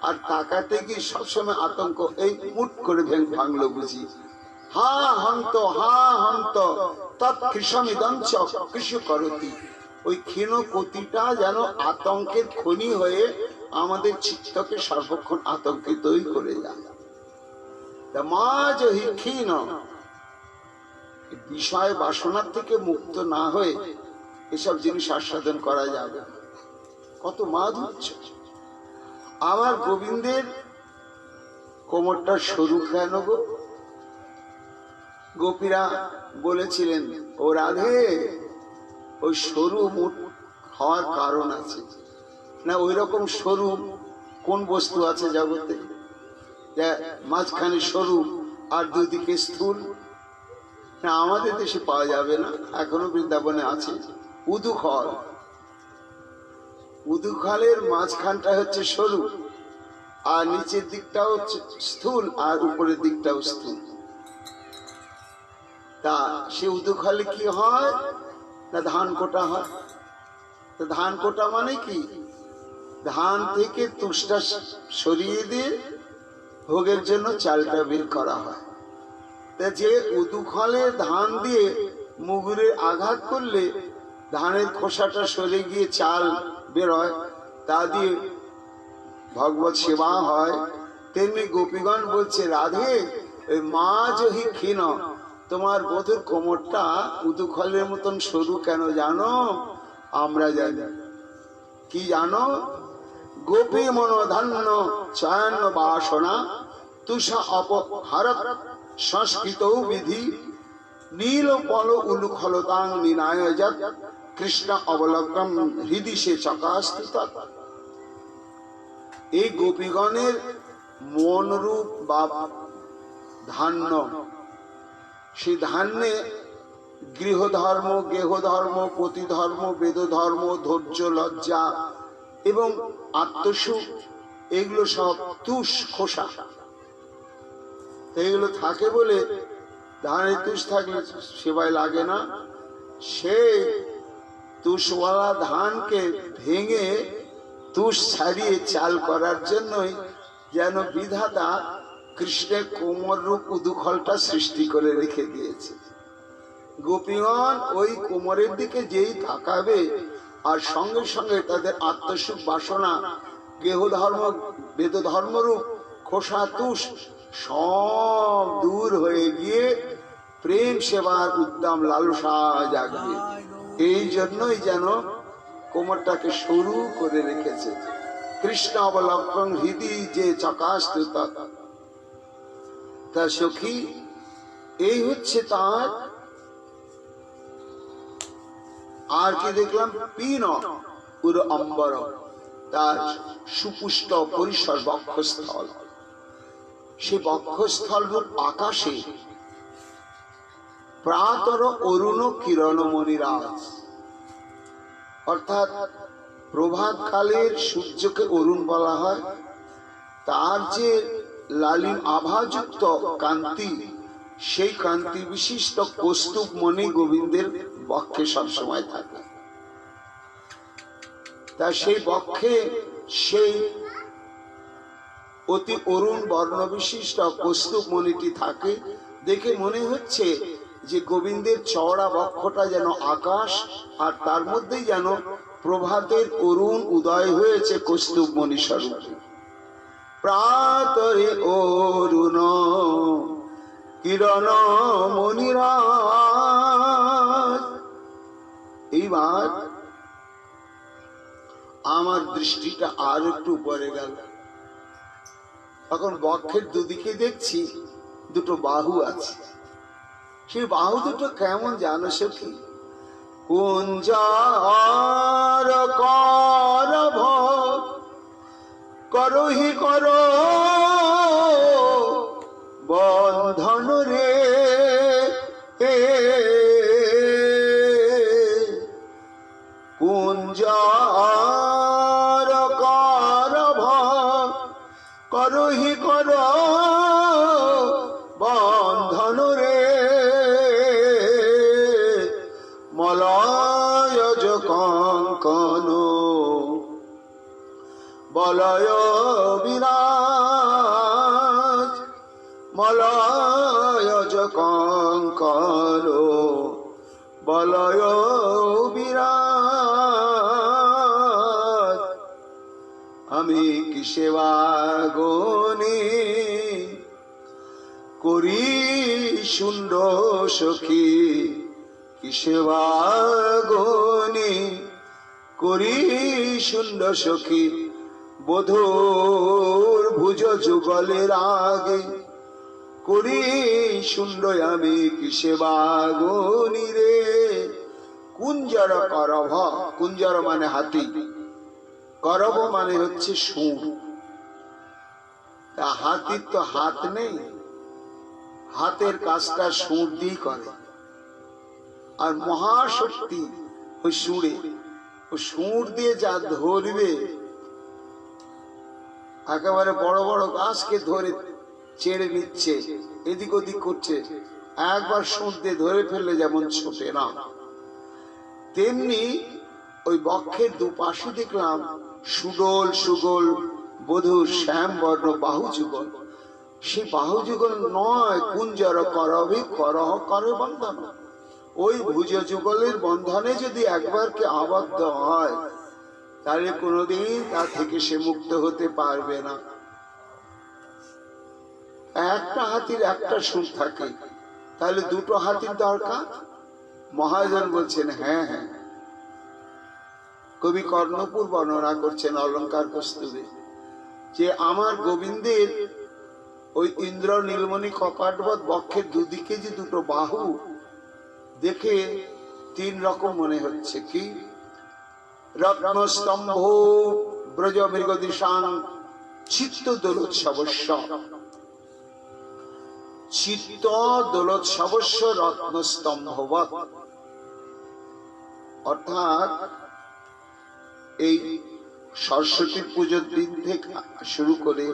আর তাকাতে গিয়ে সবসময় আতঙ্ক, এই মুট করে ভাঙলো বুঝি। হা হন্ত তৎকৃষমিদঞ্চ কৃষি করতি। ওই ক্ষীণ কোটিটা যেন আতঙ্কের খনি হয়ে আমাদের চিত্তকে সর্বক্ষণ আতঙ্কিতই করে যায়। মাঝহি ক্ষীণ, বিষয় বাসনার থেকে মুক্ত না হয়ে এসব জিনিস আস্বাদন করা যাবে। কত মাধুর্য! আমার গোবিন্দের কোমরটা সরু কেন গো? গোপীরা বলেছিলেন ও রাধে, ওই সরু মুঠ হওয়ার কারণ আছে না। ওই রকম সরু কোন বস্তু আছে জগতে যে মাঝখানে সরু আর দুদিকে স্থূল? না, আমাদের দেশে পাওয়া যাবে না, এখনো বৃন্দাবনে আছে উদুখল। উদুখলের মাঝখানটা হচ্ছে সরু, আর নিচের দিকটাও হচ্ছে স্থূল, আর উপরের দিকটাও স্থূল। তা সে উদুখলে কি হয় না, ধান কোটা হয়। তো ধান কোটা মানে কি? ধান থেকে তুষটা সরিয়ে দিয়ে ভোগের জন্য চালটা বের করা হয়। যে উদুখলে ধান দিয়ে মুগুরে আঘাত করলে ধানের খোসাটা সরে গিয়ে চাল বেরোয়, তা দিয়ে ভগবত সেবা হয়, তেমনি গোপীগণ বলছে রাধে মা জহি ক্ষীণ, তোমার বধুর কোমরটা উদুখলের মতন সরু কেন জানো? আমরা জানি। কি জানো? গোপী মনোধান্য চয়ন বাসনা তুষা অপহারত সংস্কৃত বিধি নীল পল উলুখলতাং নিনায়জত কৃষ্ণ অবলগ্নম হৃদি সে চকাস্তিত। এই গোপীগণের মনরূপ বা ধান্য, সেই ধান্যে গৃহধর্ম, গেহধর্ম, পতিধর্ম, বেদধর্ম, ধৈর্য, লজ্জা এবং আত্মসুখ, এগুলো সব তুষ খোসা। এগুলো থাকে বলে ধানের তুষ থাকলে সেবায় লাগে না। সেই তুষওয়ালা ধানকে ভেঙে তুষ ছাড়িয়ে চাল করার জন্যই যেন বিধাতা কৃষ্ণের কোমর রূপ উদুখলটা সৃষ্টি করে রেখে দিয়েছে। গোপীগণ ওই কোমরের দিকে যেই তাকাবে আর সঙ্গে সঙ্গে তাদের আত্মসুখ বাসনা, গেহধর্ম, বেদধর্মরূপ খোসা তুষ সব দূর হয়ে গিয়ে প্রেম সেবার উদ্যম লালসা জাগবে। এই জন্যই যেন কোমরটাকে সরু করে রেখেছে। কৃষ্ণ অবলগ্ন হৃদি যে চকাস্তুত। তা সখী, এই হচ্ছে তার। আর কি দেখলাম? পিন উর অম্বর, তার সুপুষ্ট পরিসর বক্ষস্থল। সে বক্ষস্থল রূপ আকাশে প্রাতর অরুণ কিরণ মণিরাজ, অর্থাৎ প্রভাত কালের সূর্যকে অরুণ বলা হয়। তার যে লালিম আভাযুক্ত কান্তি, সেই কান্তি বিশিষ্ট কৌস্তুভ মণি গোবিন্দের বক্ষে সবসময় থাকে। তা সেই বক্ষে সেই অতি অরুণ বর্ণ বিশিষ্ট কৌস্তুভ মণিটি থাকে দেখে মনে হচ্ছে যে গোবিন্দের চওড়া বক্ষটা যেন আকাশ, আর তার মধ্যেই যেন প্রভাতের অরুণ উদয় হয়েছে কৌস্তুভ মণি স্বরূপে। প্রাতরে অরুণ কিরণ মণিরাজ। এইবার আমার দৃষ্টিটা আর একটু উপরে গেল। এখন বক্ষের দুদিকে দেখছি দুটো বাহু আছে। সেই বাহু দুটো কেমন জানো সখী? কুঞ্জার করভ করহি কর বন্ধন রে, কুঞ্জার করভ করহি কর বন্ধন রে, মলয়জ কঙ্কন বলয় বিরাজ, মলয়জ কঙ্কন বলয় বিরাজ। আমি কি সেবা গনি করি সুন্দর সখী, কি সেবা গনি করি সুন্দর সখী, বধূর ভুজ যুগলের আগে করি সুন্দর আমি কি সেবা গনি রে। কুঞ্জর করভ, কুঞ্জর মানে হাতি, করভ মানে হচ্ছে সুর। তা হাতির তো হাত নেই, হাতের কাজটা সুর দিয়ে করে। আর মহাশক্তি ওই সুরে, ও সুর দিয়ে যা ধরবে, একেবারে বড় বড় গাছকে ধরে চেড়ে নিচ্ছে, এদিক ওদিক করছে। একবার সুর দিয়ে ধরে ফেললে যেমন ছোটে না, তেমনি ওই বক্ষের দুপাশে দেখলাম সুডোল সুগোল বধূর শ্যাম বর্ণ বাহু যুগল। সে বাহু যুগল নয়, কুঞ্জর করবে করহ করে বন্ধন। ওই ভুজ যুগলের বন্ধনে যদি একবার কে আবদ্ধ হয় তাহলে কোনোদিন তা থেকে সে মুক্ত হতে পারবে না। একটা হাতির একটা সুর থাকে, তাহলে দুটো হাতির দরকার। মহাজন বলছেন হ্যাঁ হ্যাঁ। কবি কর্ণপুর বর্ণনা করছেন অলঙ্কার কস্তুরে যে আমার গোবিন্দের ওই ইন্দ্র নীলমণি কপাটবৎ বক্ষের দুদিকে যে দুটো বাহু দেখে তিন রকম মনে হচ্ছে। কি? রত্নস্তম্ভ ব্রজ মৃগদিশাং চিত্ত দোলোৎসবস্য, চিত্ত দোলোৎসবস্য রত্নস্তম্ভবৎ। অর্থাৎ এই সরস্বতী পুজোর দিন থেকে শুরু করে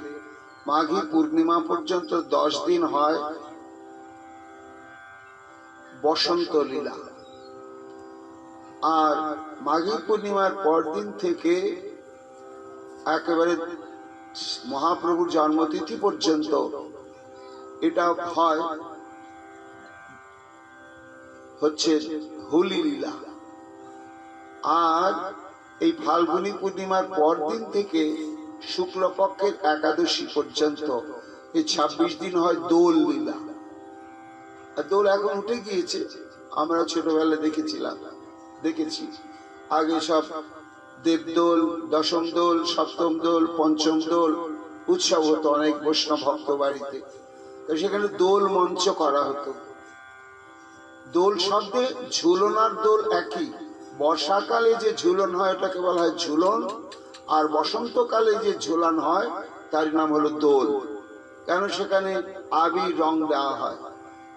মাঘী পূর্ণিমা পর্যন্ত 10 দিন হয় বসন্ত লীলা, আর মাঘী পূর্ণিমার পর দিন থেকে একেবারে মহাপ্রভুর জন্মতিথি পর্যন্ত এটা হয় হচ্ছে হোলি লীলা। আর এই ফাল্গুনী পূর্ণিমার পর দিন থেকে শুক্লপক্ষের একাদশী পর্যন্ত এই 26 দিন হয় দোল লীলা। আর দোল এখন উঠে গিয়েছে, আমরা ছোটবেলায় দেখেছি। আগে সব দেবদোল, দশম দোল, সপ্তম দোল, পঞ্চম দোল উৎসব হতো অনেক বৈষ্ণব ভক্ত বাড়িতে। তো সেখানে দোল মঞ্চ করা হতো। দোল শব্দে ঝুলনার দোল একই। বর্ষাকালে যে ঝুলন হয় ওটাকে বলা হয় ঝুলন, আর বসন্তকালে যে ঝুলন হয় তার নাম হলো দোল। কেন? সেখানে আবির রং দেওয়া হয়।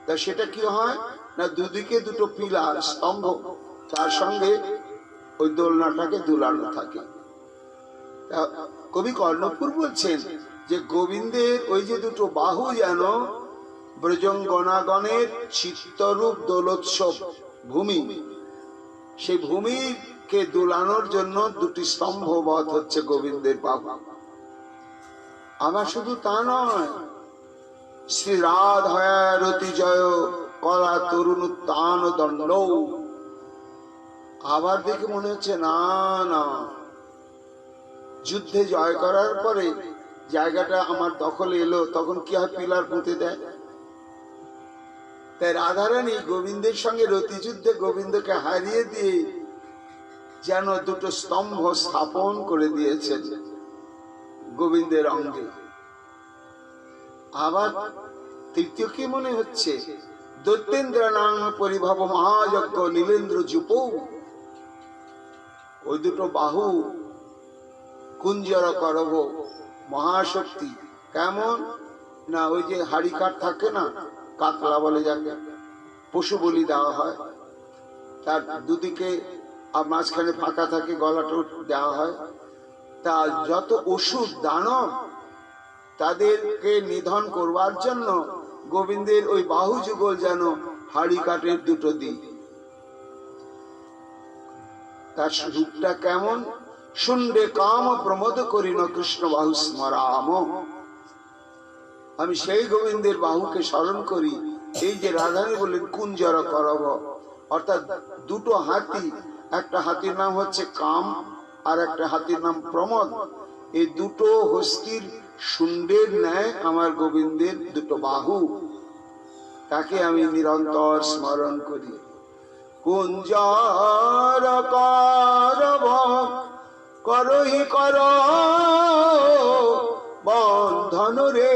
তা সেটা কি হয় না, দুদিকে দুটো পিলার স্তম্ভ, তার সঙ্গে ওই দোলনাটাকে দুলানো থাকে। কবি কর্ণপুর বলছেন যে গোবিন্দের ওই যে দুটো বাহু যেন ব্রজঙ্গনাগণের চিত্তরূপ দোলোৎসব ভূমি, সেই ভূমিকে দোলানোর জন্য দুটি স্তম্ভবৎ হচ্ছে গোবিন্দের বাহু। আবার শুধু তা নয়, শ্রী রাধারতি জয় কলা তরুণ উত্তান দণ্ড। আবার দেখে মনে হচ্ছে না না, যুদ্ধে জয় করার পরে জায়গাটা আমার দখলে এলো, তখন কি হয়, পিলার পুঁতে দেয়। তাই রাধারানী গোবিন্দের সঙ্গে রতি যুদ্ধে গোবিন্দকে হারিয়ে দিয়ে যেন দুটো স্তম্ভ স্থাপন করে দিয়েছেন গোবিন্দের অঙ্গে। আবার তৃতীয় কি মনে হচ্ছে, দৈত্যেন্দ্র নাম পরিভব মহাযজ্ঞ নীলেন্দ্র যুপ। ওই দুটো বাহু কুঞ্জর করব মহাশক্তি। কেমন না, ওই যে হাড়ি কাঠ থাকে না, কাতলা বলে যাকে, পশু বলি দেওয়া হয়, তার দুদিকে আর মাঝখানে ফাঁকা থাকে, গলাটা দেওয়া হয়। তা যত অসুর দানব তাদেরকে নিধন করবার জন্য গোবিন্দের ওই বাহু যুগল যেন হাড়ি কাঠের দুটো দিক। তার রূপটা কেমন, শুন্ডে কাম প্রমোদ করিন কৃষ্ণ বাহু স্মরাম। আমি সেই গোবিন্দের বাহুকে স্মরণ করি। এই যে রাধারানী বললেন কুঞ্জর করব, অর্থাৎ দুটো হাতি, একটা হাতির নাম হচ্ছে কাম আর একটা হাতির নাম প্রমোদ। এই দুটো হস্তির শুন্ডের ন্যায় আমার গোবিন্দের দুটো বাহু, তাকে আমি নিরন্তর স্মরণ করি। কুঞ্জর করব করহি কর বন্ধন রে,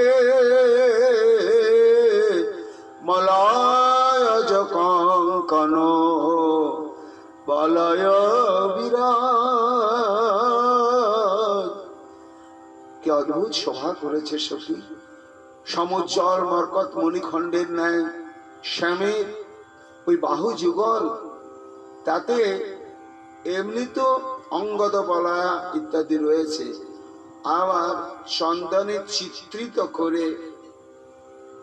মলয় কঙ্কন বলয় বিরাট। কি অদ্ভুত শোভা করেছে সখী। সমুজ্জ্বল মরকত মণিখণ্ডের ন্যায় শ্যামের ওই বাহু যুগল, তাতে এমনি তো অঙ্গদ বলা ইত্যাদি রয়েছে, আবার চন্দনে চিত্রিত করে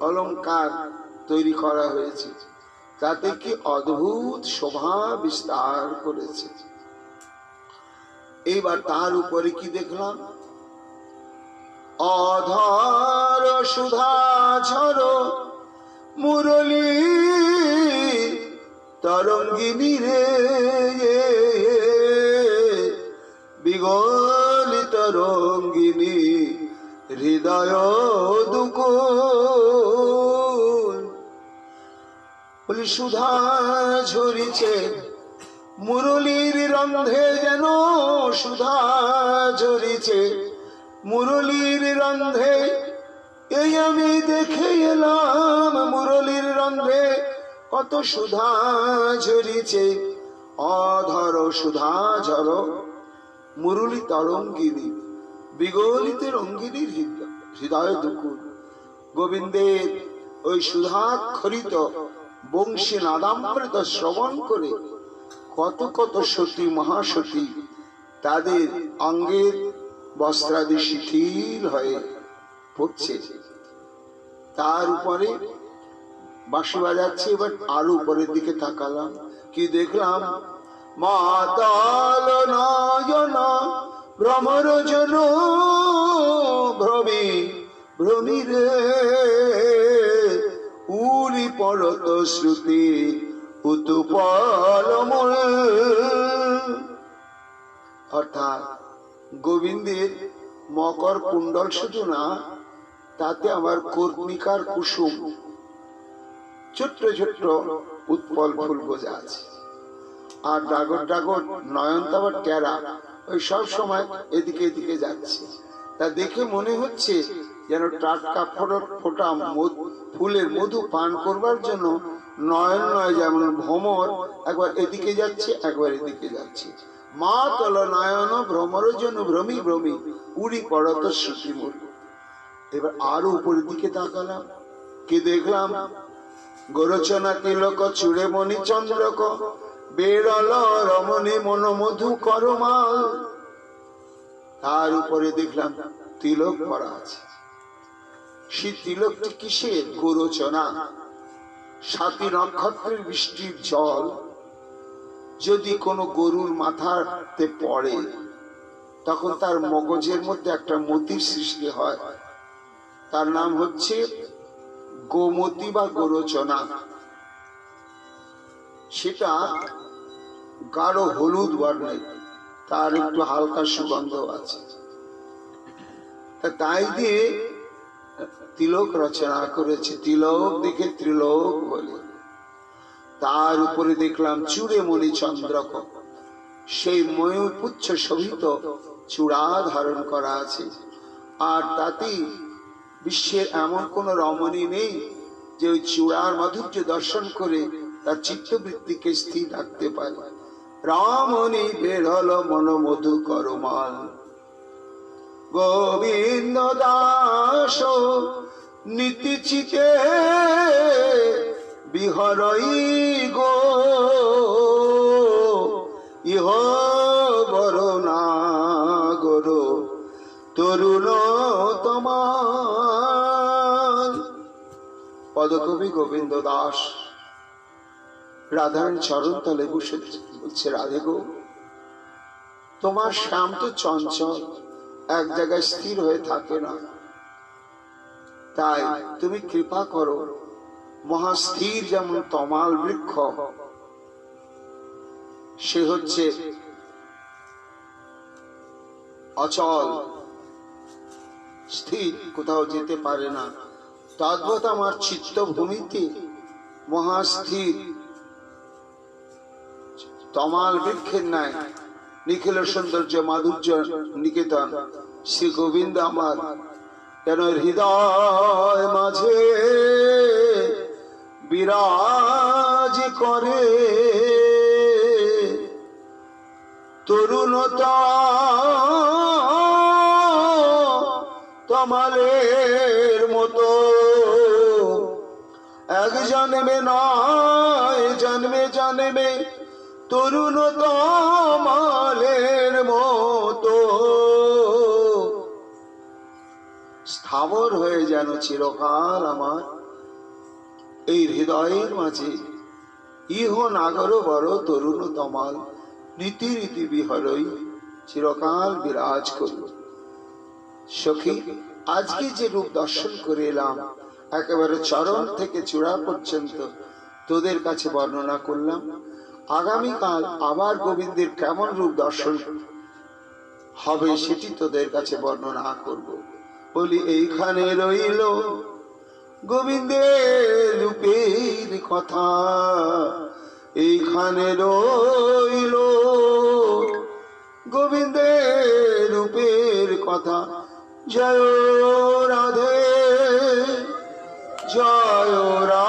অলঙ্কার তৈরি করা হয়েছে, তাতে কি অদ্ভুত শোভা বিস্তার করেছে। এইবার তার উপরে কি দেখলাম, অধর সুধা ঝরো মুরলী তরঙ্গিনী রে, বিগলিত রঙ্গিনী হৃদয় দুকুল। বলি সুধা ঝরিছে মুরলীর রন্ধে, যেন সুধা ঝরিছে মুরলীর রন্ধে, এই আমি দেখে এলাম মুরলীর রন্ধে কত সুধা ঝরিছে। অধর সুধা ঝর মুরলী তরঙ্গিনী, বিগলিত রঙ্গিনীর হৃদয় দুকুল। গোবিন্দের ওই সুধাক্ষরিত বংশী নাদামৃত শ্রবণ করে কত কত সতী মহাসতী তাদের অঙ্গের বস্ত্রাদি শিথিল হয়ে পড়ছে। তার উপরে বাঁশি বাজাচ্ছে। এবার আরো উপরের দিকে তাকালাম, কি দেখলাম? মাতাল নয়ন ভ্রমর জন ভ্রমি ভ্রমি রে, উড়ি পড়ত শ্রুতি উতুপলমল। অর্থাৎ গোবিন্দের মকর কুণ্ডল শুধু না, তাতে আমার কর্ণিকার কুসুম ছোট্ট ছোট্ট উৎপল ফুল বোঝা আছে। আর ডাগর ডাগর নয়ন তো আবার টেরা, ওই সব সময় এদিকে এদিকে যাচ্ছে। তা দেখে মনে হচ্ছে যেন টাটকা ফোটা ফুলের মধু পান করবার জন্য নয়ন নয়, যেমন ভ্রমর একবার এদিকে যাচ্ছে একবার এদিকে যাচ্ছে। মা তল নয়ন ভ্রমর জন্য ভ্রমি ভ্রমি উড়ি পড়ত শ্রুতিমূল। এবার আরো উপরের দিকে তাকালাম, কি দেখলাম? গোরচনা তিলক চূড়ে মণি চন্দ্রক, বেড়ল রমণী মন মধু করমাল। তার উপরে দেখলাম তিলক পরা আছে। সেই তিলকটি কিসের? গোরচনা। 7টি নক্ষত্রের বৃষ্টির জল যদি কোনো গরুর মাথাতে পড়ে, তখন তার মগজের মধ্যে একটা মতির সৃষ্টি হয়। তার নাম হচ্ছে গোমতী বা গোরচনা। সেটা গাঢ় হলুদ বর্ণের, তার একটু হালকা সুগন্ধ আছে। তাই দিয়ে তিলক রচনা করেছে। তিলক দেখে ত্রিলোক বলে। তার উপরে দেখলাম চূড়ে মণি চন্দ্রক, সেই ময়ূর পুচ্ছ শোভিত চূড়া ধারণ করা আছে। আর তাতেই বিশ্বের এমন কোন রমণী নেই যে ওই চূড়ার মাধুর্য দর্শন করে তার চিত্তবৃত্তিকে স্থির রাখতে পারে। রমণী বেরল মন মধু করমাল। গোবিন্দ দাস নীতি চিতে বিহরই গো, ইহ বড় না গরো তরুণ তোমার। পদকবি গোবিন্দ দাস রাধার চরণ তলে বসে বলছে, রাধে গো, তোমার শ্যাম তো চঞ্চল, এক জায়গায় স্থির হয়ে থাকে না। তাই তুমি কৃপা করো, মহাস্থির যেমন তমাল বৃক্ষ, সে হচ্ছে অচল স্থির, কোথাও যেতে পারে না। তদ্ভুত আমার চিত্ত ভূমিতে মহাস্থির তমাল বৃক্ষের ন্যায় নিখিল সৌন্দর্য মাধুর্য নিকেতন শ্রী গোবিন্দ আমার কেন হৃদয় মাঝে বিরাজ করে। তরুণতা তমালের মতো এক জন্মে নয় জন্মে জন্মে তরুণতা তমালের মতো স্থাবর হয়ে যেন চিরকাল আমার এই হৃদয়ের মাঝে ইহ নাগর বড় তরুণ তমাল নীতি রীতি বিহরই চিরকাল বিরাজ করল। সখী, আজকে যে রূপ দর্শন করে এলাম, একেবারে চরণ থেকে চূড়া পর্যন্ত তোদের কাছে বর্ণনা করলাম। আগামীকাল আবার গোবিন্দের কেমন রূপ দর্শন হবে সেটি তোদের কাছে বর্ণনা করব। বলি, এইখানে রইল গোবিন্দের রূপের কথা, এইখানে রইল গোবিন্দের রূপের কথা। জয় রাধে, জয় রাধে।